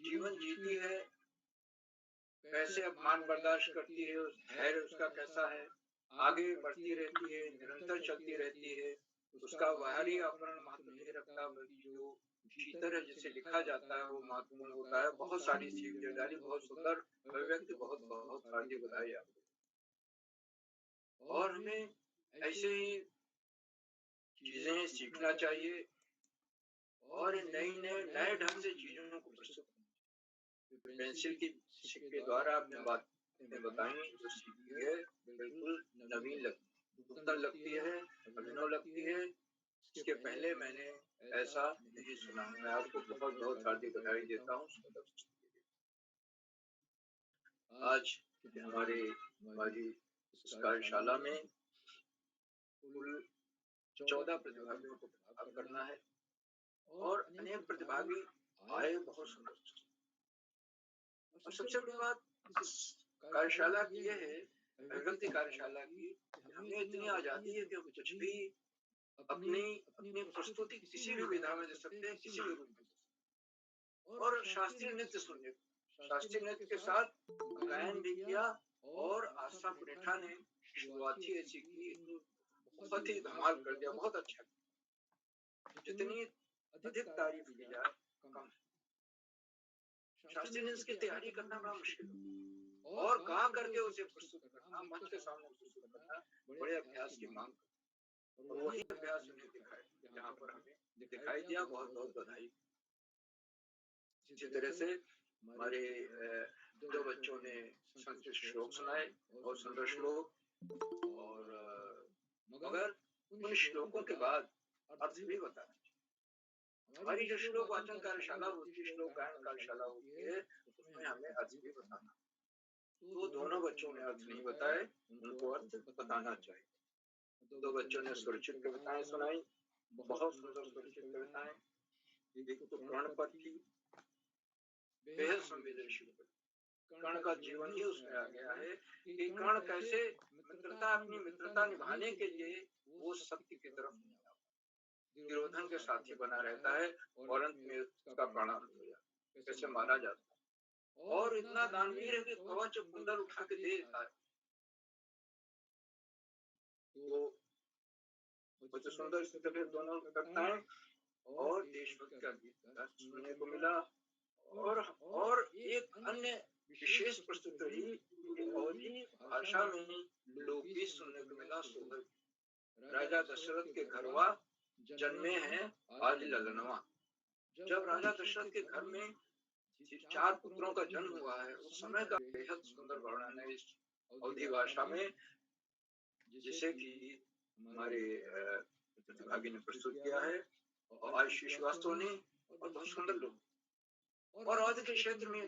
[SPEAKER 6] जीवन जीती है, कैसे अपमान बर्दाश्त करती है, धैर्य उसका कैसा है, आगे बढ़ती रहती है, निरंतर चलती रहती है, उसका बाहरी आवरण महत्व नहीं रखता, बल्कि जो भीतर है जिसे लिखा जाता है वो महत्वपूर्ण होता है। बहुत सारी सीख दे डाली, बहुत सुंदर अभिव्यक्ति, बहुत बहुत हार्दिक बधाई आपको। और हमें ऐसे ही चीजें सीखना चाहिए और नए ढंग से चीजों को प्रस्तुत करना। पेंसिल की सीख के द्वारा आपने बातें बताई, जो सीखी है बिल्कुल नवीन लगती है, अभिनव लगती है। इसके पहले मैंने ऐसा नहीं सुना। मैं आपको बहुत बहुत हार्दिक बधाई देता हूँ। आज हमारी इस कार्यशाला में कुल 14 प्रतिभागियों को भाग करना है और अनेक प्रतिभागी आए, बहुत सुंदर। और सबसे बड़ी बात इस कार्यशाला की यह है अभिव्यक्ति कार्यशाला की हमें इतनी आजादी है कि हम कुछ भी अपनी अपनी प्रस्तुति किसी भी विधा में दे सकते हैं, किसी भी रूप में दे सकते हैं। और शास्त्रीय नृत्य सुनने, शास्त्रीय नृत्य के साथ गायन भी किया और आशा पुनेठा ने शुरुआत ही ऐसी की तो बहुत ही धमाल कर दिया, बहुत अच्छा। जितनी अधिक तारीफ की जाए कम है। शास्त्रीय नृत्य की तैयारी करना बड़ा मुश्किल है और गा करके उसे प्रस्तुत करना, मंच के सामने प्रस्तुत करना बड़े अभ्यास की मांग है। और वही अभ्यास उन्हें दिखाई, जहाँ पर हमें दिखाई दिया। बहुत बहुत बधाई। इसी तरह से हमारे दो बच्चों ने संस्कृत श्लोक सुनाए, बहुत सुंदर श्लोक। और मगर उन श्लोकों के बाद अर्थ भी बताना। हमारी जो श्लोक वाचन कार्यशाला होती है, श्लोक गायन कार्यशाला होती है, उसमें हमें अर्थ भी बताना। तो दोनों बच्चों ने अर्थ नहीं बताए, उनको अर्थ बताना चाहिए। दो बच्चों ने सुरक्षित कविताएं सुनाई, बहुत सुंदर सुरक्षित कविताएं। एक तो कर्ण पर थी, बेहद संवेदनशील। कर्ण का जीवन ही उसमें आ गया है कि कर्ण कैसे मित्रता, अपनी मित्रता निभाने के लिए वो सत्य की तरफ नहीं आता, दुर्योधन के साथी बना रहता है और अंत में उसका प्राणांत हो जाता है, कैसे मारा जाता है। और इतना दानवीर है कि कवच कुंडल उठा के दे देता है। तो बहुत सुंदर स्थिति दोनों करता है और देशभक्त का गीत सुनने को मिला। और एक अन्य विशेष प्रस्तुति रही, अवधी भाषा में लोकगीत सुनने को मिला। सोहर, राजा दशरथ के घरवा जन्मे हैं आज ललनवा। जब राजा दशरथ के घर में 4 पुत्रों का जन्म हुआ है, उस समय का बेहद सुंदर वर्णन है इस अवधी भाषा में, जिसे कि हमारे प्रतिभागी ने प्रस्तुत किया है और आयुष श्रीवास्तव ने, और बहुत सुंदर लोग। और अवध के क्षेत्र में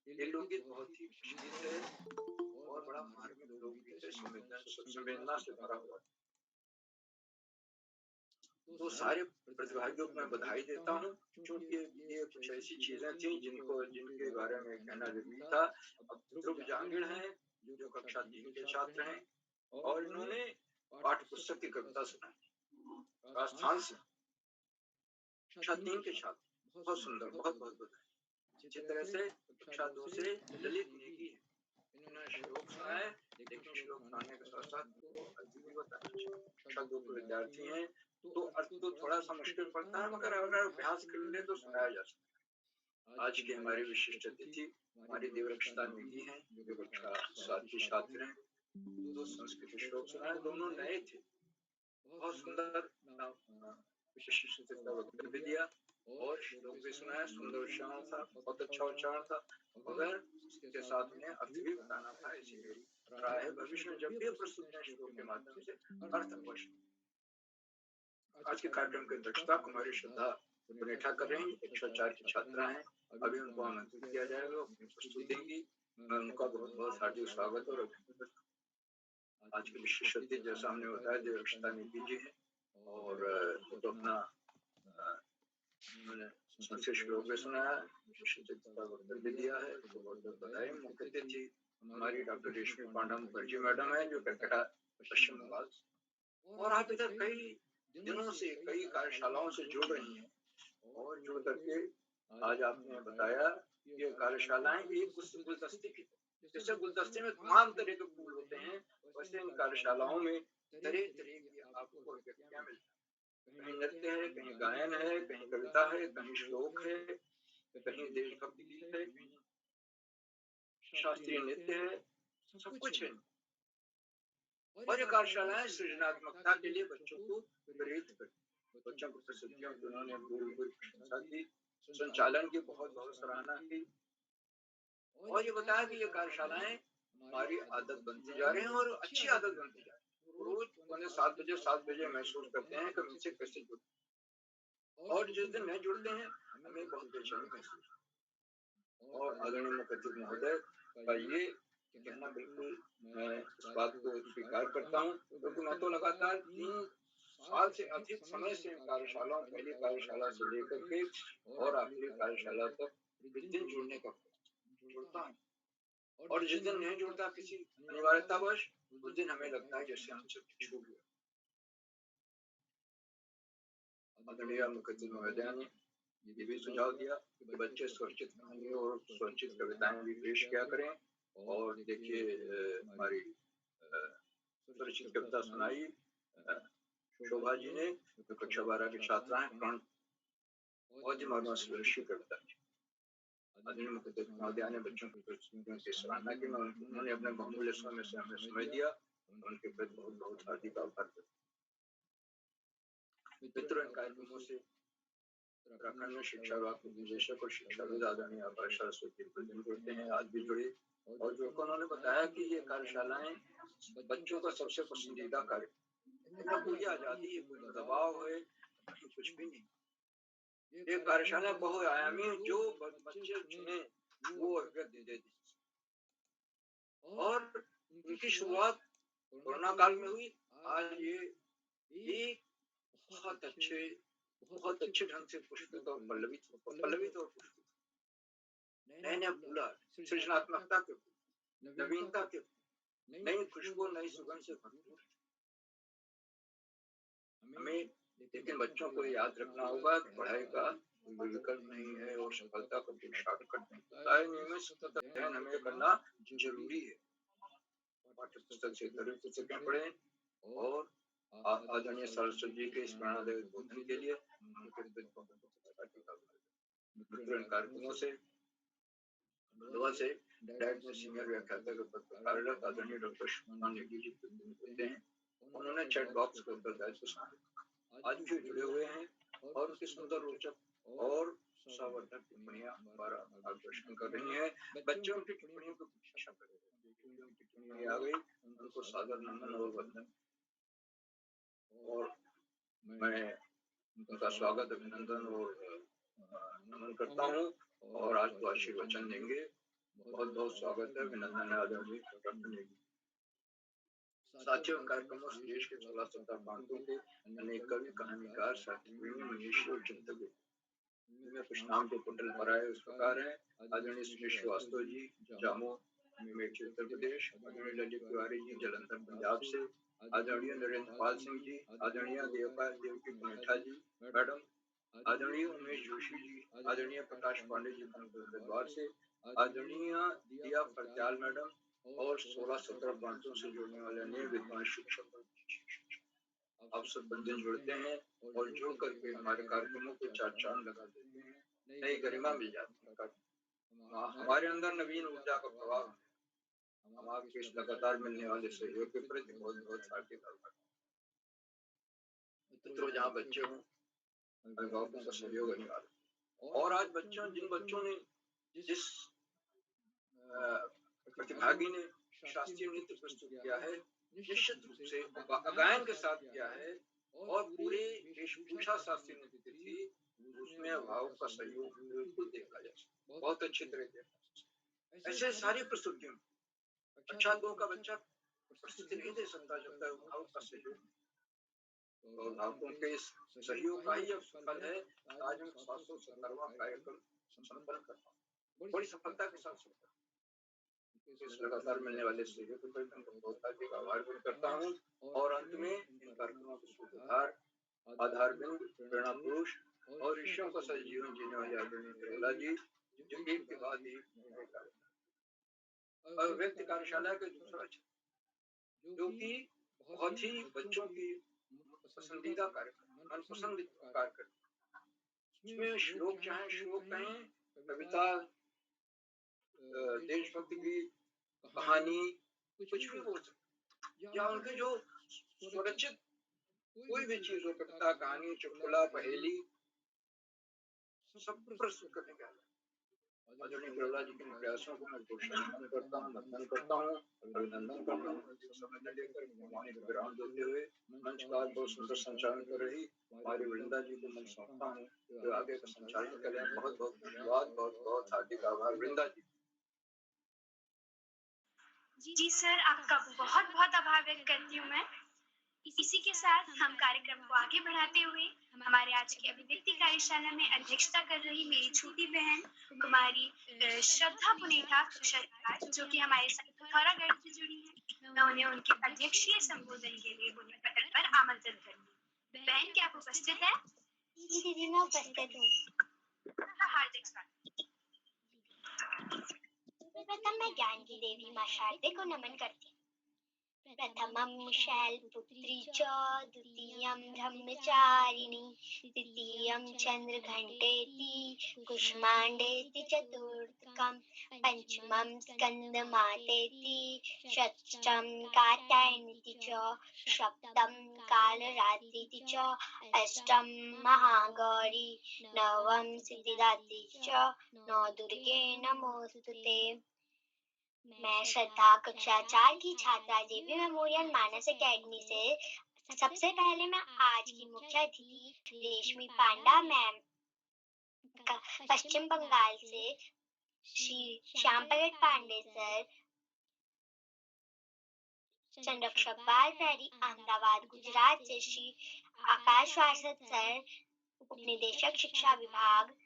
[SPEAKER 6] ये लोकगीत बहुत ही गीत है और बड़ा मार्मिक लोकगीत है, संवेदना से भरा हुआ। तो सारे प्रतिभागियों को मैं बधाई देता हूँ, क्योंकि ये कुछ ऐसी चीजें थी जिनके बारे में कहना जरूरी था। अब ध्रुव जांगिड़ हैं जो कक्षा 3 के छात्र हैं और इन्होंने पाठ्य पुस्तक की कविता सुनाई राजस्थान से। कक्षा 3 के छात्र, बहुत सुंदर, बहुत बहुत बधाई। इसी तरह से कक्षा 2 से ललित नेगी है, इन्होंने श्लोक सुनाए, लेकिन श्लोक सुनाने के साथ साथ अर्थ भी बताना चाहिए। कक्षा 2 के विद्यार्थी हैं तो अर्थ तो थोड़ा सा मुश्किल पड़ता है, मगर अगर अभ्यास कर ले तो सुनाया जा सकता है। आज की हमारी विशिष्ट अतिथि हमारी देवरक्षता नेगी हैं, जो कक्षा 7 की छात्र हैं। 2 संस्कृत श्लोक सुनाए, दोनों नए थे, बहुत सुंदर विशिष्ट वक्तव्य भी दिया और श्लोक भी सुनाया। सुंदर उच्चारण था, बहुत अच्छा उच्चारण था, मगर उसके साथ में अर्थ भी बताना था। ऐसी मेरी राय है। भविष्य में जब भी प्रस्तुत श्लोक के माध्यम से अर्थ अवश्य। आज के कार्यक्रम की अध्यक्षता कुमारी श्रद्धा पुनेठा कर रही हैं, कक्षा 4 की छात्रा हैं। अभी उनको आमंत्रित किया जाएगा, अपनी प्रस्तुति देंगी। मैं उनका बहुत बहुत हार्दिक स्वागत और अभिनंदन। आज के विशेष अतिथि जैसा हमने बताया देवरक्षता नेगी जी है और तो अपना मैंने संस्कृत श्लोक भी सुनाया, वक्तव्य दिया है, तो बहुत बहुत बधाई। मुख्य अतिथि हमारी डॉक्टर रेशमी पांडा मुखर्जी मैडम है, जो कलकत्ता पश्चिम बंगाल। और आप इधर कई दिनों से कई कार्यशालाओं से जुड़ रही हैं और जुड़ करके आज आपने बताया ये कार्यशालाएं एक गुलदस्ते की, जैसे गुलदस्ते में तमाम तरह के फूल होते हैं, वैसे इन कार्यशालाओं में तरह तरह की आपको अभिव्यक्तियां मिलती हैं। कहीं नृत्य है, कहीं गायन है, कहीं कविता है, कहीं श्लोक है, कहीं देशभक्ति गीत है, कहीं शास्त्रीय नृत्य है, सब कुछ है। और ये कार्यशालाएं सृजनात्मकता के लिए बच्चों को प्रेरित करती, बच्चों को प्रसिद्धियों की उन्होंने पूरी प्रशंसा की, संचालन की बहुत बहुत सराहना की और ये बताया कि ये कार्यशालाएं हमारी आदत बनती जा रही है और अच्छी आदत बनती जा रही है। रोज पौने 7 बजे महसूस करते हैं कि मुझसे कैसे जुड़े, और जिस दिन नहीं जुड़ते हैं हमें बहुत बेचैनी महसूस। और आदरणीय मुख्य अतिथि महोदय का ये कहना बिल्कुल मैं इस बात को स्वीकार करता हूँ, क्योंकि मैं तो लगातार 3 साल से अधिक समय से कार्यशालाओं, पहली कार्यशाला से लेकर के और आखिरी कार्यशाला तक प्रतिदिन जुड़ने का जुड़ता हूँ। और जिस दिन नहीं जुड़ता किसी अनिवार्यतावश, उस दिन हमें लगता है जैसे हमसे छूट गया। आदरणीय मुखर्जी महोदया ने ये भी सुझाव दिया कि बच्चे स्वरचित कहानियों और स्वरचित कविताएं भी पेश किया करें। और देखिए हमारी स्वरचित कविता सुनाई शोभा जी ने, जो कक्षा 12 की छात्रा हैं, प्रण बहुत ही मधुर कविता। आदरणीय मुखर्जी महोदया ने बच्चों की प्रस्तुतियों की सराहना की। उन्होंने अपने बहुमूल्य समय से हमें समय दिया, उनके प्रति बहुत बहुत हार्दिक आभार करते। मित्रों, इन कार्यक्रमों से उत्तराखंड में शिक्षा विभाग के निदेशक और शिक्षाविद आदरणीय अभय सरस्वती प्रतिदिन जुड़ते हैं, आज भी जुड़े। और जो उन्होंने बताया कि ये कार्यशालाएं बच्चों का सबसे पसंदीदा कार्य, इनमें कोई आजादी, कोई दबाव है, कुछ भी नहीं। ये कार्यशाला बहुआयामी, जो बच्चे चुने वो अभिव्यक्ति दे दी। और इनकी शुरुआत कोरोना काल में हुई। आज ये एक बहुत अच्छे ढंग से पुष्पित और पल्लवित और पुष्पित, नए नए फूला, सृजनात्मकता के, नवीनता के, नई खुशबू, नई सुगंध से भरपूर। हमें लेकिन बच्चों को याद रखना होगा कि पढ़ाई का कोई विकल्प नहीं है और सफलता का कोई शॉर्टकट नहीं होता है। नियमित सतत अध्ययन हमें करना जरूरी है। पाठ्य पुस्तक से तरह पुस्तकें पढ़ें और आदरणीय सरस्वती जी के स्मरणादय बोधन के लिए मित्रों, कार्यक्रमों से डायरेक्ट में सीनियर व्याख्याता के पद पर कार्यरत आदरणीय डॉक्टर सुमन नेगी जी होते हैं। उन्होंने चैट बॉक्स को उत्तरदायित्व संभाला, आज भी जुड़े हुए हैं और उनकी सुंदर, रोचक और सावर्धक टिप्पणियां हमारा मार्गदर्शन कर रही हैं। बच्चों की टिप्पणियों को प्रतीक्षा कर रहे हैं। टिप्पणी आ गई, उनको सादर नमन और वंदन। और मैं उनका स्वागत, अभिनंदन और नमन करता हूँ। और आज तो आशीर्वचन देंगे। बहुत बहुत स्वागत है, अभिनंदन है आदरणीय डॉक्टर नेगी। साथियों, कार्यक्रमों से देश के 16-17 प्रांतों के अनेक कवि, कहानीकार, साहित्यप्रेमी, मनीषी और चिंतक में कुछ नाम के पटल पर आए उस प्रकार है। आदरणीय सुरेश श्रीवास्तव जी, जामो मेरठ उत्तर प्रदेश। आदरणीय ललित तिवारी जी, जलंधर पंजाब से। आदरणीय नरेंद्र पाल सिंह जी, आदरणीय देवपाल देवकी पुनेठा जी मैडम, आदरणीय उमेश जोशी जी, आदरणीय प्रकाश पांडे जी हरिद्वार से, आदरणीय दिया फरत्याल मैडम और 16-17 प्रांतों से जुड़ने वाले अनेक विद्वान शिक्षक आप सब बंधु जुड़ते हैं और जुड़ करके हमारे कार्यक्रमों को चार चांद लगा देते हैं, नई गरिमा मिल जाती है। हमारे अंदर नवीन ऊर्जा का प्रभाव है। हम आपके इस लगातार मिलने वाले सहयोग के प्रति बहुत बहुत हार्दिक आभार। मित्रों, जहाँ बच्चे हों, अभिभावकों का सहयोग अनिवार्य। और आज जिन बच्चों ने, जिस प्रतिभागी ने शास्त्रीय नृत्य प्रस्तुत किया है, निश्चित रूप से गायन के साथ किया है और पूरे वेशभूषा शास्त्रीय नृत्य थी, उसमें अभिभावक का सहयोग बिल्कुल देखा जा सकता, बहुत अच्छी तरह देखा। ऐसे सारी प्रस्तुतियों में कक्षा 2 का बच्चा प्रस्तुति नहीं दे सकता जब तक अभिभावक का सहयोग। तो अभिभावकों के सहयोग का ही अब फल है। आज हम 770वां कार्यक्रम संपन्न कर पाए, बड़ी सफलता के साथ संपन्न। इस लगातार मिलने वाले सहयोग पर मैं बहुत हार्दिक आभार व्यक्त करता हूँ। और अंत में इन कार्यक्रमों के सूत्रधार, आधारबिंद, प्रेरणा पुरुष और ऋषियों का सही जीवन जीने वाले आदरणीय प्रहलाद जी, जो एक के बाद एक व्यक्ति कार्यशाला के दूसरा, जो कि बहुत ही बच्चों की पसंदीदा कार्यक्रम, मनपसंद कार्यक्रम। इसमें श्लोक चाहे श्लोक कहें, कविता, देशभक्ति की कहानी, कुछ भी बोल सकते, या उनके जो स्वरचित कोई भी चीज हो, कविता, कहानी, चुटकुला, पहेली, सब प्रस्तुत करने का आदरणीय प्रहलाद जी के प्रयासों को मैं प्रोत्साहन करता हूँ, वंदन करता हूँ, अभिनंदन करता हूँ। समय लेकर वाणी को विराम देते हुए मंच का बहुत सुंदर संचालन कर रही हमारी वृंदा जी को मैं सौंपता हूँ, जो आगे का संचालन करें। बहुत बहुत धन्यवाद, बहुत बहुत हार्दिक आभार वृंदा जी।
[SPEAKER 4] जी सर, आपका बहुत बहुत आभार व्यक्त करती हूँ मैं। इसी के साथ हम कार्यक्रम को आगे बढ़ाते हुए हमारे आज की अभिव्यक्ति कार्यशाला में अध्यक्षता कर रही मेरी छोटी बहन कुमारी श्रद्धा पुनेठा कक्षा 4, जो कि हमारे साथ पिथौरागढ़ से जुड़ी है, मैं उन्हें उनके अध्यक्षीय संबोधन के लिए उन्हें पटल पर आमंत्रित करूंगी। बहन, क्या आप उपस्थित है?
[SPEAKER 2] जी दीदी, मैं उपस्थित हूँ।
[SPEAKER 4] हार्दिक स्वागत।
[SPEAKER 2] प्रथम मैं ज्ञान की देवी माँ शारदे को नमन करती हूँ। प्रथमं शैलपुत्री च, द्वितीयं ब्रह्मचारिणी, तृतीयं चंद्रघंटेति, कुष्मांडेति, चतुर्थकं पंचमं स्कंदमातेति, षष्ठं कात्यायनीति च, सप्तम कालरात्रिति च, अष्टम महागौरी, नवम सिद्धिदात्री च, नौ दुर्गे नमोस्तुते। मैं श्रद्धा कक्षा 4 की छात्रा जेबी मेमोरियल मानस एकेडमी से सबसे पहले मैं आज की मुख्य अतिथि रेशमी पांडा मैम, पश्चिम बंगाल से श्री श्याम प्रगट पांडे सर, संरक्षक बाल प्रहरी अहमदाबाद गुजरात से श्री आकाश वासद सर, उपनिदेशक शिक्षा विभाग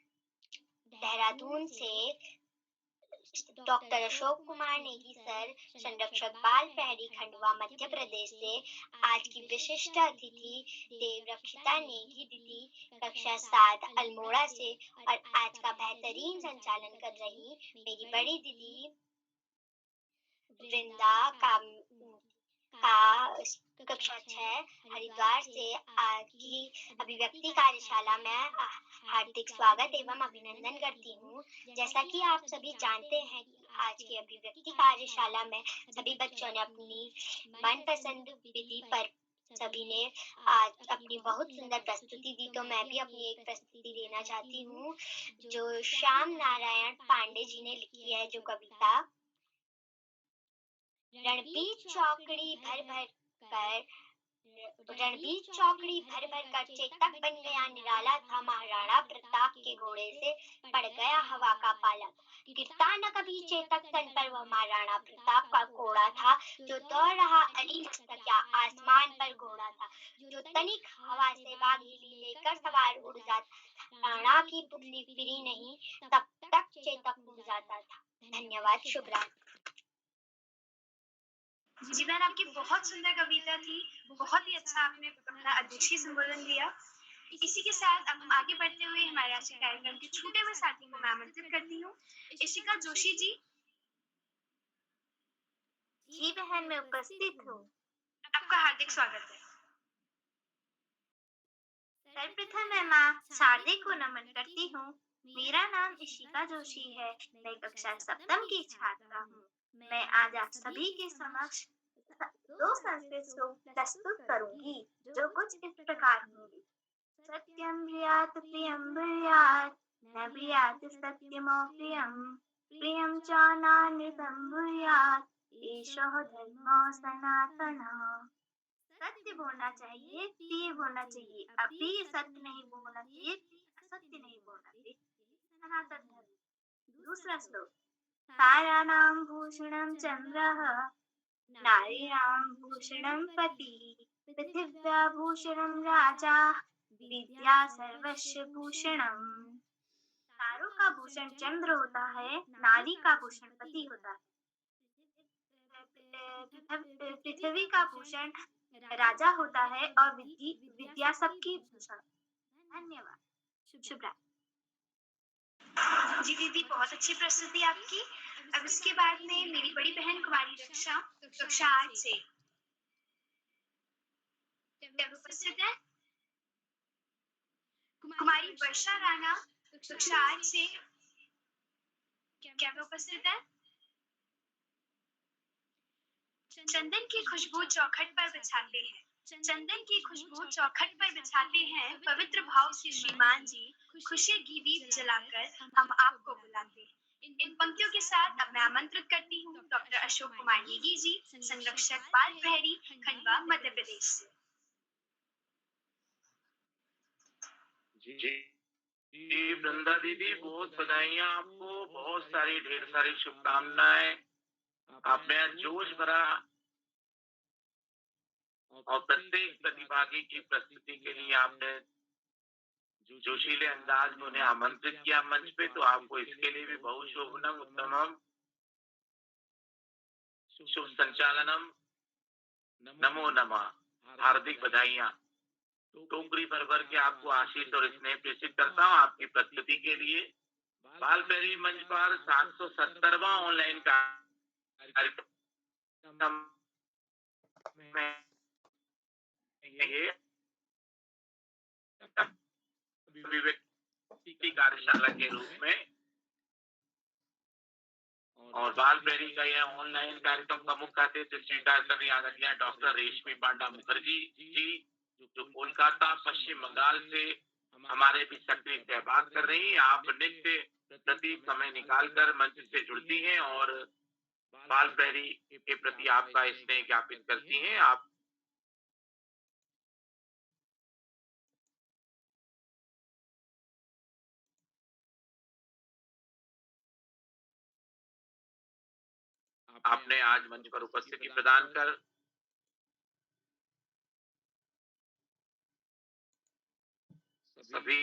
[SPEAKER 2] देहरादून से डॉक्टर अशोक कुमार नेगी सर, संरक्षक बाल प्रहरी खंडवा मध्य प्रदेश से आज की विशिष्ट अतिथि देवरक्षिता नेगी दीदी, कक्षा 7 अल्मोड़ा से, और आज का बेहतरीन संचालन कर रही मेरी बड़ी दीदी वृंदा का कक्षा 6 हरिद्वार से आज की अभिव्यक्ति कार्यशाला में हार्दिक स्वागत एवं अभिनंदन करती हूँ। जैसा कि आप सभी जानते हैं कि आज की अभिव्यक्ति कार्यशाला में सभी बच्चों ने अपनी मनपसंद विधि पर सभी ने आज अपनी बहुत सुंदर प्रस्तुति दी, तो मैं भी अपनी एक प्रस्तुति देना चाहती हूँ जो श्याम नारायण पांडे जी ने लिखी है, जो कविता रणबीर चौकड़ी भर कर चेतक बन गया निराला था, महाराणा प्रताप के घोड़े से पड़ गया हवा का पाला, गिरता न कभी चेतक तन पर वह महाराणा प्रताप का घोड़ा था, जो दौड़ रहा अली क्या आसमान पर घोड़ा था, जो तनिक हवा से बाग हिली लेकर सवार उड़ जाता, राणा की पुतली फिरी नहीं तब तक चेतक उड़ जाता था। धन्यवाद। शुभ रात्रि।
[SPEAKER 4] जी बहन, आपकी बहुत सुंदर कविता थी, बहुत ही अच्छा आपने अपना अध्यक्षीय संबोधन दिया। इसी के साथ अब हम आगे बढ़ते हुए हमारे आज के कार्यक्रम के छूटे हुए साथी को मैं आमंत्रित करती हूँ, इशिका जोशी जी।
[SPEAKER 2] जी बहन, मैं उपस्थित हूँ।
[SPEAKER 4] आपका हार्दिक स्वागत है।
[SPEAKER 2] सर्वप्रथम मैं माँ शारदे को नमन करती हूँ। मेरा नाम इशिका जोशी है, मैं कक्षा 7 की छात्रा हूँ। मैं आज आप सभी के समक्ष 2 संस्कृत श्लोक प्रस्तुत करूंगी, जो कुछ इस प्रकार होंगे। सत्यम ब्रियात प्रियम ब्रियात, न ब्रियात सत्यमप्रियम, प्रियम च नान्यतम ब्रियात, एषः धर्मो सनातनः। सत्य बोलना चाहिए, प्रिय बोलना चाहिए, अप्रिय सत्य नहीं बोलना चाहिए, असत्य नहीं बोलना चाहिए, सनातन धर्म। दूसरा श्लोक, तारानां भूषणं चंद्रः, नारीणां भूषणं पतिः, पृथिव्या भूषणं राजा, विद्या सर्वस्य भूषणम्। तारों का भूषण चंद्र होता है, नारी का भूषण पति होता है, पृथ्वी का भूषण राजा होता है, और विद्या सबकी भूषण। धन्यवाद। शुभ रात्रि।
[SPEAKER 4] जी दीदी, बहुत अच्छी प्रस्तुति आपकी। अब इसके बाद में मेरी बड़ी बहन कुमारी रक्षा कक्षा 8 से उपस्थित है। कुमारी वर्षा राणा कक्षा 8 से क्या उपस्थित है? चंदन की खुशबू चौखट पर बिछाते हैं, चंदन की खुशबू चौखट पर बिछाते हैं, पवित्र भाव से श्रीमान जी खुशी की दीप जलाकर हम आपको बुलाते हैं। इन पंक्तियों के साथ अब मैं आमंत्रित करती हूँ डॉक्टर अशोक कुमार नेगी जी, संरक्षक बाल प्रहरी खंडवा मध्य प्रदेश से।
[SPEAKER 7] जी वृंदा दीदी, बहुत बधाइयाँ आपको, बहुत सारी ढेर सारी शुभकामनाएं। आपने जोश भरा और प्रत्येक प्रतिभागी की प्रस्तुति के लिए आपने जोशीले अंदाज में उन्हें आमंत्रित किया मंच पे, तो आपको इसके लिए भी बहुत शोभनम उत्तमम शुभ संचालनम नमो नमः, हार्दिक बधाइयां। टोकरी भर भर के आपको आशीष और स्नेह प्रेषित करता हूँ आपकी प्रस्तुति के लिए। बालबेरी मंच पर 770वां ऑनलाइन कार्यक्रम में ये अभिव्यक्ति कार्यशाला के रूप में और बालबेरी का यह ऑनलाइन कार्यक्रम का मुख्य अतिथि स्वीकार करने आदरणीय डॉक्टर रेशमी पांडा मुखर्जी जी, जो कोलकाता पश्चिम बंगाल से हमारे भी सक्रिय सहभाग कर रही हैं। आप नित्य प्रति समय निकालकर मंच से जुड़ती हैं और बालबेरी के प्रति आपका स्नेह ज्ञापित करती हैं। आप आपने आज मंच पर उपस्थिति प्रदान कर सभी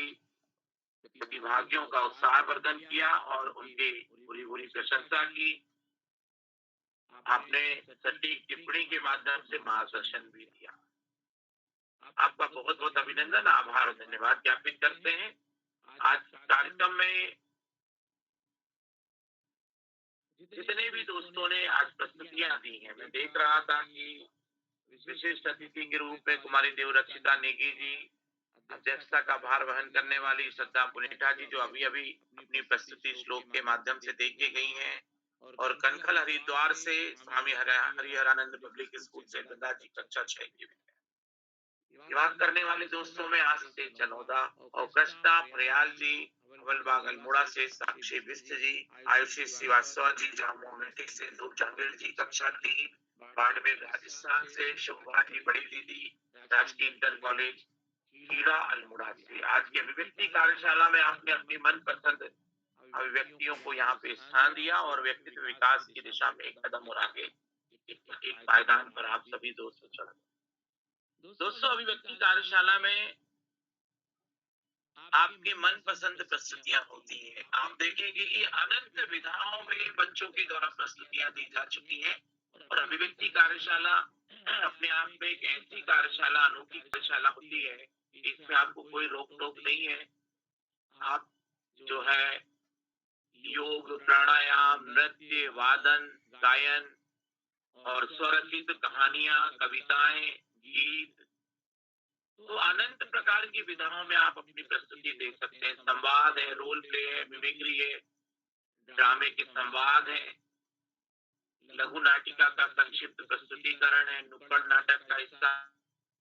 [SPEAKER 7] प्रतिभागियों का उत्साहवर्धन किया और उनकी पूरी पूरी प्रशंसा की। आपने सटीक टिप्पणी के माध्यम से मार्गदर्शन भी दिया। आपका बहुत बहुत अभिनंदन, आभार और धन्यवाद ज्ञापित करते हैं। आज कार्यक्रम में जितने भी दोस्तों ने आज प्रस्तुतियां दी हैं, मैं देख रहा था कि विशिष्ट अतिथि के रूप में कुमारी देवरक्षिता नेगी जी, अध्यक्षता का भार वहन करने वाली श्रद्धा पुनेठा जी, जो अभी अभी अपनी प्रस्तुति श्लोक के माध्यम से दे के गई हैं, और कनखल हरिद्वार से स्वामी हरिहरानंद पब्लिक स्कूल से लता जी कक्षा 6 की विवाह करने वाले दोस्तों में आज से चनौदा और कृष्णा प्रयाल जी, अवलबाग अल्मोड़ा से साक्षी बिस्ट जी, आयुषी श्रीवास्तव जी, जामो मेटी से ध्रुव जहांगीर जी कक्षा 3, बाड़मेर राजस्थान से शोभा जी बड़ी दीदी, राजकीय इंटर कॉलेज हीरा अल्मोड़ा से। आज की अभिव्यक्ति कार्यशाला में आपने अपनी मनपसंद अभिव्यक्तियों को यहाँ पे स्थान दिया और व्यक्तित्व विकास की दिशा में एक कदम और आगे एक पायदान पर आप सभी दोस्तों चढ़। दोस्तों, अभिव्यक्ति कार्यशाला में आपके मनपसंद प्रस्तुतियां होती हैं। आप देखेंगे कि अनंत विधाओं में बच्चों के द्वारा प्रस्तुतियां दी जा चुकी हैं और अभिव्यक्ति कार्यशाला अपने आप में एक ऐसी कार्यशाला, अनोखी कार्यशाला होती है, इसमें आपको कोई रोक टोक नहीं है। आप जो है योग, प्राणायाम, नृत्य, वादन, गायन और स्वरचित कहानियां, कविताएं, गीत, तो अनंत प्रकार की विधाओं में आप अपनी प्रस्तुति दे सकते हैं। संवाद है, रोल प्ले है, मिमिक्री है, ड्रामे के संवाद है, लघु नाटिका का संक्षिप्त प्रस्तुतिकरण है, नुक्कड़ नाटक का हिस्सा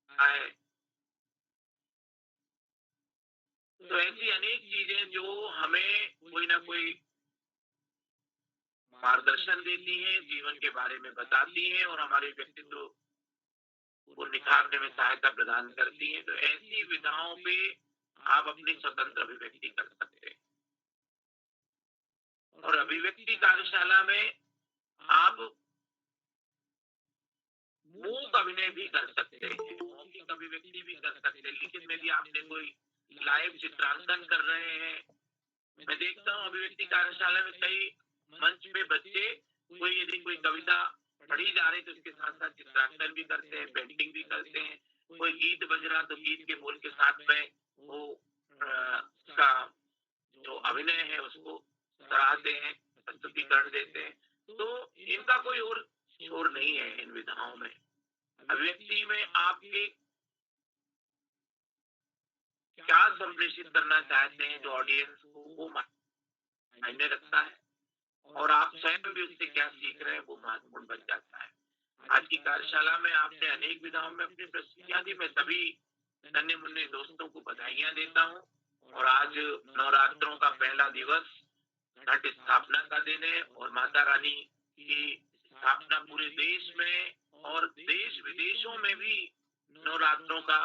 [SPEAKER 7] है। तो ऐसी अनेक चीजें जो हमें कोई ना कोई मार्गदर्शन देती हैं, जीवन के बारे में बताती हैं और हमारे व्यक्तित्व को निखारने में सहायता प्रदान करती हैं। तो ऐसी विधाओं पे आप अपनी स्वतंत्र अभिव्यक्ति कर सकते हैं और अभिव्यक्ति कार्यशाला में आप मूक अभिनय भी कर सकते हैं, मौखिक अभिव्यक्ति भी कर सकते हैं, लिखित में भी आपने कोई लाइव चित्रांकन कर रहे हैं। मैं देखता हूँ अभिव्यक्ति कार्यशाला में कई मंच पे बच्चे यदि कोई कविता पढ़ी जा रही तो उसके साथ साथ चित्रांकन भी करते हैं, पेंटिंग भी करते हैं। कोई गीत बज रहा तो गीत के बोल के साथ में वो उसका जो अभिनय है उसको सराहते हैं, प्रस्तुतिकरण देते हैं। तो इनका कोई और शोर नहीं है इन विधाओं में। अभिव्यक्ति में आपके क्या संप्रेषित करना चाहते हैं जो ऑडियंस को, वो मायने रखता है और आप स्वयं भी उससे क्या सीख रहे हैं वो महत्वपूर्ण बन जाता है। आज की कार्यशाला में आपने अनेक विधाओं में अपनी प्रस्तुतियां दी। मैं सभी नन्हे मुन्ने दोस्तों को बधाइयां देता हूँ और आज नवरात्रों का पहला दिवस, घट स्थापना का दिन है और माता रानी की स्थापना पूरे देश में और देश विदेशों में भी नवरात्रों का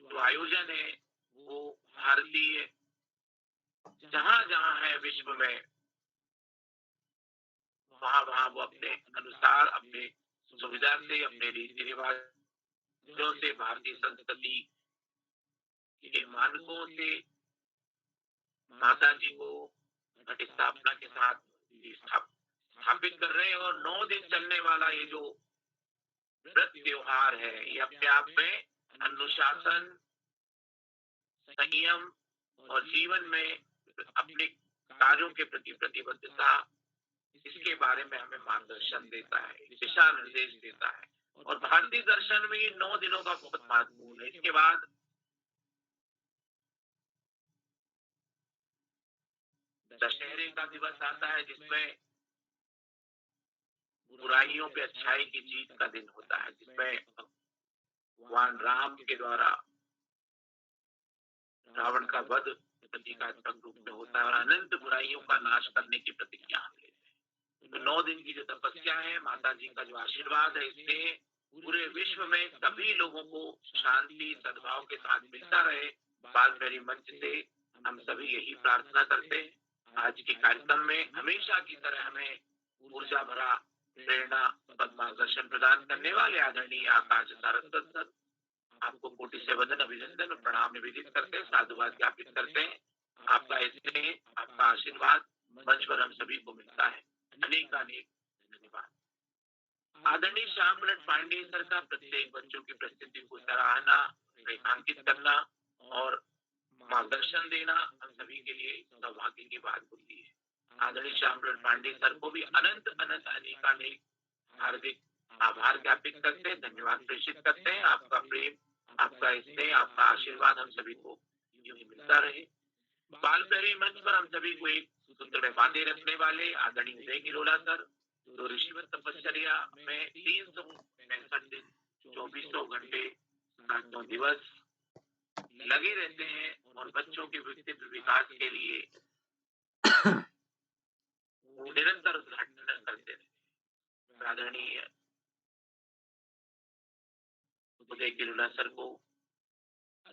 [SPEAKER 7] जो आयोजन है वो भारतीय जहां जहां है विश्व में वहां वहां वो अपने अनुसार, अपने सुविधा से, अपने रीति रिवाज जो से भारतीय संस्कृति के मानकों से माता जी को घट स्थापना के साथ स्थापित कर रहे हैं। और 9 दिन चलने वाला ये जो व्रत त्योहार है, ये अपने आप में अनुशासन, संयम और जीवन में अपने कार्यों के प्रति प्रतिबद्धता, इसके बारे में हमें मार्गदर्शन देता है, दिशा निर्देश देता है। और भारतीय दर्शन में ये 9 दिनों का बहुत महत्वपूर्ण है। इसके बाद दशहरे का दिवस आता है, जिसमें बुराइयों पे अच्छाई की जीत का दिन होता है, जिसमें भगवान राम के द्वारा रावण का वध प्रतीकात्मक रूप में होता है और अनंत बुराइयों का नाश करने की प्रतिज्ञा हम लेते हैं। तो 9 दिन की जो तपस्या है, माता जी का जो आशीर्वाद है, इससे पूरे विश्व में सभी लोगों को शांति सद्भाव के साथ मिलता रहे। बालभैरी मंच से हम सभी यही प्रार्थना करते हैं। आज के कार्यक्रम में हमेशा की तरह हमें ऊर्जा भरा प्रेरणा पद मार्गदर्शन प्रदान करने वाले आदरणीय आकाश सारस्वत सर, आपको कोटि से वंदन अभिनंदन और प्रणाम निवेदित करते हैं, साधुवाद ज्ञापित करते हैं। आपका स्नेह, आपका आशीर्वाद मंच पर हम सभी को मिलता है। अनेक धन्यवाद। आदरणीय श्याम प्रसाद पांडे सर का प्रत्येक बच्चों की प्रस्तुति को सराहना, रेखांकित करना और मार्गदर्शन देना हम सभी के लिए सौभाग्य की बात होती है। आदरणीय श्याम प्रसाद पांडे सर को भी अनंत अनंत अनेक हार्दिक आभार ज्ञापित करते हैं, धन्यवाद प्रेषित करते हैं। आपका प्रेम, आपका स्नेह, आपका आशीर्वाद हम सभी को यूं ही मिलता रहे। बालभैरी मंच पर हम सभी को एक सूत्र में बांधे रखने वाले आदरणीय उदय गिरोला सर, जो ऋषिवत तपश्चर्या में 365 दिन 2400 घंटे 7 दिवस लगे रहते हैं और बच्चों के व्यक्तित्व विकास के लिए वो निरंतर उद्घाटन करते रहते हैं। आदरणीय उदय गिरोला सर को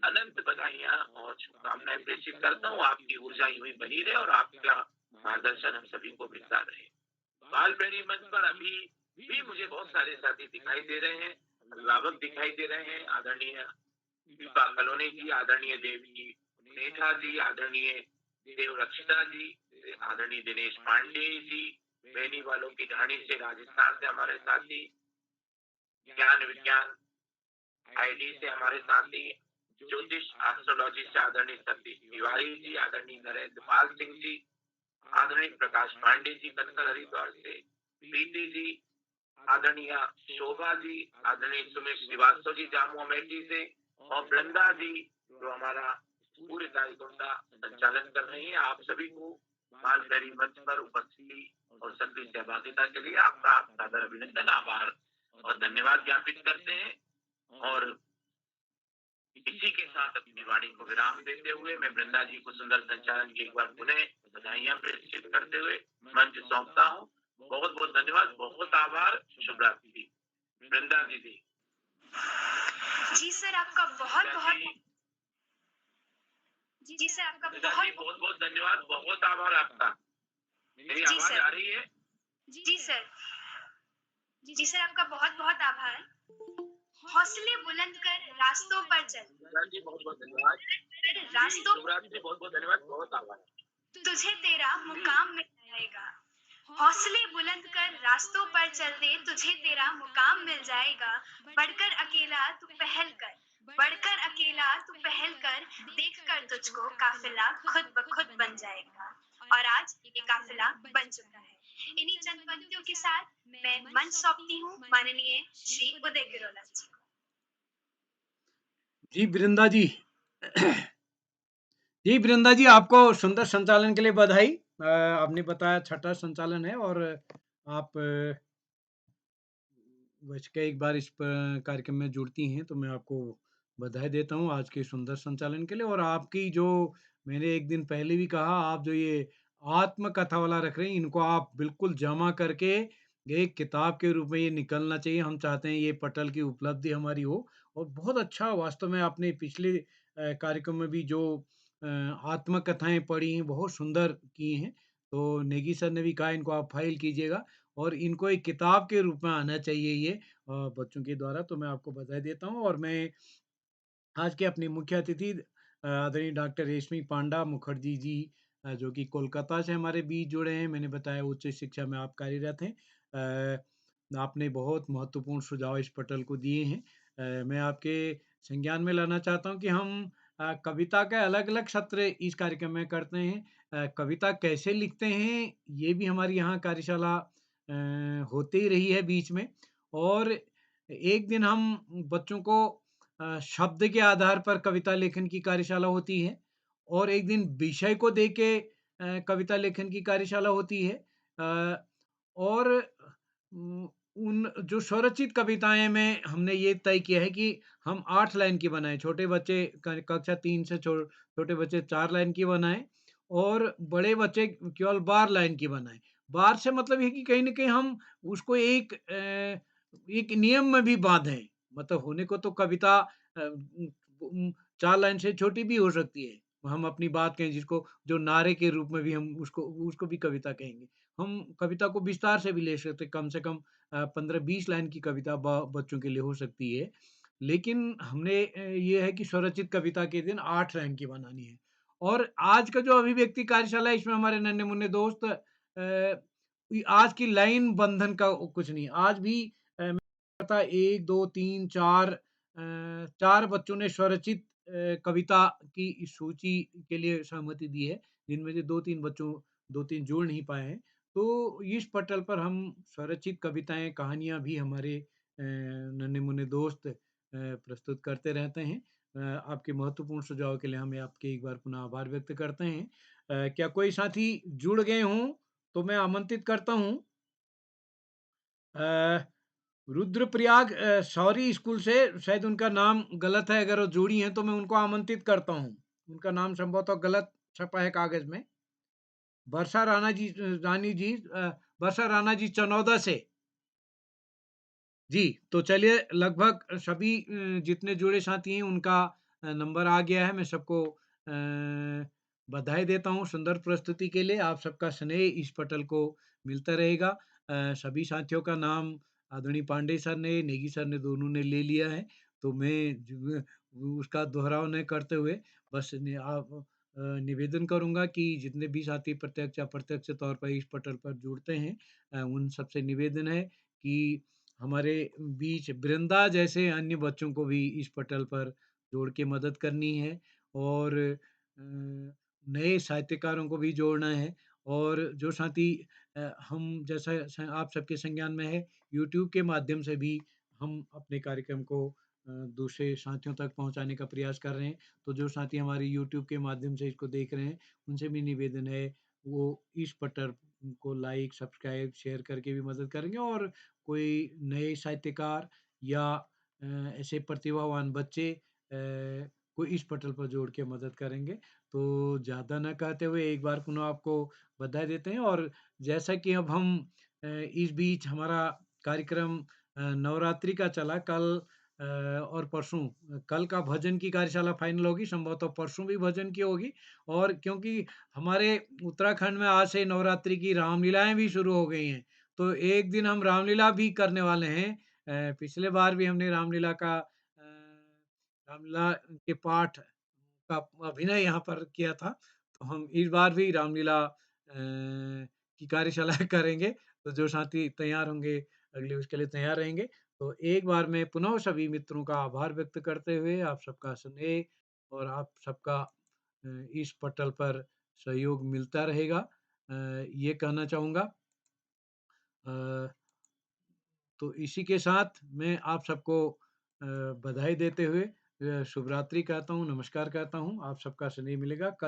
[SPEAKER 7] अनंत बधाइयां और शुभकामनाएं प्रेषित करता हूँ। आपकी ऊर्जा यूं ही बनी रहे और आपका मार्गदर्शन हम सभी को मिलता रहे। बालभैरी मंच पर अभी भी मुझे बहुत सारे साथी दिखाई दे रहे हैं, अभिभावक दिखाई दे रहे हैं। आदरणीय दीपा कलोनी जी, आदरणीय देवी नेता जी, आदरणीय देव रक्षिता जी, आदरणीय दिनेश पांडे जी, बेनी वालों की ढाणी से राजस्थान से हमारे साथी, ज्ञान विज्ञान आईडी से हमारे साथी, ज्योतिष एस्ट्रोलॉजी से आदरणीय सतीश तिवारी जी, आदरणीय नरेंद्र पाल सिंह जी, आदरणीय प्रकाश पांडे जी कनकल हरिद्वार से, प्रीति जी, आदरणीय शोभा जी, आदरणीय सुमेश श्रीवास्तव जी जामू अमेठी से, और वृंदा जी जो हमारा पूरे कार्यक्रम का संचालन कर रही है। आप सभी को बालभैरी मंच पर उपस्थिति और सक्रिय सहभागिता के लिए आपका सादर अभिनंदन, आभार और धन्यवाद ज्ञापित करते हैं। और इसी के साथ अपनी वाणी को विराम देते हुए मैं वृंदा जी को सुंदर संचालन की एक बार पुनः बधाइयां प्रेषित करते हुए मंच सौंपता हूँ। बहुत बहुत धन्यवाद, बहुत आभार, शुभ रात्रि। वृंदा दीदी।
[SPEAKER 4] जी सर, आपका बहुत बहुत जी सर, आपका
[SPEAKER 7] बहुत बहुत धन्यवाद, बहुत आभार आपका। मेरी आवाज आ रही है?
[SPEAKER 4] जी सर, जी सर, आपका बहुत बहुत आभार। हौसले बुलंद कर रास्तों पर चल।
[SPEAKER 7] जी बहुत बहुत धन्यवाद।
[SPEAKER 4] रास्तों
[SPEAKER 7] बहुत बहुत धन्यवाद, बहुत आभार।
[SPEAKER 4] तुझे तेरा मुकाम मिल जाएगा। हौसले बुलंद कर रास्तों पर चल दे, तुझे तेरा मुकाम मिल जाएगा। बढ़कर अकेला तू पहल कर, बढ़कर अकेला तू पहल कर, देख कर तुझको काफिला खुद ब खुद बन जाएगा। और आज ये काफिला बन चुका है। इन्हीं चंद पंक्तियों के साथ मैं मंच सौंपती हूँ माननीय श्री उदय गिरोला जी को।
[SPEAKER 1] जी वृंदा जी जी वृंदा जी, आपको सुंदर संचालन के लिए बधाई। आपने बताया छठा संचालन है और आप वर्ष के एक बार इस कार्यक्रम में जुड़ती हैं, तो मैं आपको बधाई देता हूँ आज के सुंदर संचालन के लिए। और आपकी जो मैंने एक दिन पहले भी कहा, आप जो ये आत्मकथा वाला रख रहे हैं, इनको आप बिल्कुल जमा करके एक किताब के रूप में ये निकलना चाहिए। हम चाहते हैं ये पटल की उपलब्धि हमारी हो। और बहुत अच्छा वास्तव में आपने पिछले कार्यक्रम में भी जो आत्मकथाएँ पढ़ी हैं, बहुत सुंदर की हैं। तो नेगी सर ने भी कहा इनको आप फ़ाइल कीजिएगा और इनको एक किताब के रूप में आना चाहिए ये बच्चों के द्वारा। तो मैं आपको बधाई देता हूँ और मैं आज के अपने मुख्य अतिथि आदरणीय डॉक्टर रेशमी पांडा मुखर्जी जी जो कि कोलकाता से हमारे बीच जुड़े हैं। मैंने बताया उच्च शिक्षा में आप कार्यरत हैं। आपने बहुत महत्वपूर्ण सुझाव इस पटल को दिए हैं। मैं आपके संज्ञान में लाना चाहता हूँ कि हम कविता के अलग-अलग सत्र इस कार्यक्रम में करते हैं। कविता कैसे लिखते हैं, ये भी हमारी यहाँ कार्यशाला होते ही रही है बीच में और एक दिन हम बच्चों को शब्द के आधार पर कविता लेखन की कार्यशाला होती है और एक दिन विषय को देके कविता लेखन की कार्यशाला होती है। और उन जो स्वरचित कविताएँ में हमने ये तय किया है कि हम 8 लाइन की बनाएँ। छोटे बच्चे क कक्षा 3 से छोटे बच्चे 4 लाइन की बनाएँ और बड़े बच्चे केवल 12 लाइन की बनाएँ। 12 से मतलब ये है कि कहीं न कहीं हम उसको एक नियम में भी बाँधें। मतलब होने को तो कविता 4 लाइन से छोटी भी हो सकती है। हम अपनी बात कहें जिसको जो नारे के रूप में भी हम उसको उसको भी कविता कहेंगे। हम कविता को विस्तार से भी ले सकते हैं, कम से कम 15-20 लाइन की कविता बच्चों के लिए हो सकती है। लेकिन हमने ये है कि स्वरचित कविता के दिन 8 लाइन की बनानी है। और आज का जो अभिव्यक्ति कार्यशाला है इसमें हमारे नन्हे-मुन्ने दोस्त आज की लाइन बंधन का कुछ नहीं है। आज भी था 1, 2, 3, 4 बच्चों ने स्वरचित कविता की सूची के लिए सहमति दी है, जिनमें से 2-3 बच्चों 2-3 जोड़ नहीं पाए हैं। तो इस पटल पर हम स्वरचित कविताएँ, कहानियाँ भी हमारे नन्हे-मुन्ने दोस्त प्रस्तुत करते रहते हैं। आपके महत्वपूर्ण सुझाव के लिए हम आपके एक बार पुनः आभार व्यक्त करते हैं। क्या कोई साथी जुड़ गए हों, तो मैं आमंत्रित करता हूँ। अ रुद्रप्रयाग शौरी स्कूल से शायद उनका नाम गलत है, अगर वो जोड़ी हैं तो मैं उनको आमंत्रित करता हूँ। उनका नाम संभवतः गलत छपा है कागज़ में। वर्षा रानी जी वर्षा राणा जी चनौदा से। जी, तो चलिए लगभग सभी जितने जुड़े साथी हैं उनका नंबर आ गया है। मैं सबको बधाई देता हूँ सुंदर प्रस्तुति के लिए। आप सबका स्नेह इस पटल को मिलता रहेगा। सभी साथियों का नाम आदरणीय पांडे सर ने, नेगी सर ने दोनों ने ले लिया है। तो मैं उसका दोहराव नहीं करते हुए बस निवेदन करूँगा कि जितने भी साथी प्रत्यक्ष या अप्रत्यक्ष तौर पर इस पटल पर जुड़ते हैं उन सबसे निवेदन है कि हमारे बीच वृंदा जैसे अन्य बच्चों को भी इस पटल पर जोड़ के मदद करनी है और नए साहित्यकारों को भी जोड़ना है और जो साथी हम जैसा आप सबके संज्ञान में है यूट्यूब के माध्यम से भी हम अपने कार्यक्रम को दूसरे साथियों तक पहुंचाने का प्रयास कर रहे हैं। तो जो साथी हमारे यूट्यूब के माध्यम से इसको देख रहे हैं उनसे भी निवेदन है वो इस पटल को लाइक, सब्सक्राइब, शेयर करके भी मदद करेंगे और कोई नए साहित्यकार या ऐसे प्रतिभावान बच्चे को इस पटल पर जोड़ के मदद करेंगे। तो ज़्यादा ना कहते हुए एक बार पुनः आपको बधाई देते हैं और जैसा कि अब हम इस बीच हमारा कार्यक्रम नवरात्रि का चला कल और परसों कल का भजन की कार्यशाला फाइनल होगी, संभवतः परसों भी भजन की होगी और क्योंकि हमारे उत्तराखंड में आज से नवरात्रि की रामलीलाएँ भी शुरू हो गई हैं। तो एक दिन हम रामलीला भी करने वाले हैं। पिछले बार भी हमने रामलीला के पाठ का अभिनय यहाँ पर किया था। तो हम इस बार भी रामलीला की कार्यशाला करेंगे। तो जो साथी तैयार होंगे अगले उसके लिए तैयार रहेंगे। तो एक बार मैं पुनः सभी मित्रों का आभार व्यक्त करते हुए आप सबका स्नेह और आप सबका इस पटल पर सहयोग मिलता रहेगा ये कहना चाहूँगा। अ, तो इसी के साथ मैं आप सबको बधाई देते हुए शुभ रात्रि कहता हूँ, नमस्कार कहता हूँ। आप सबका स्नेह मिलेगा।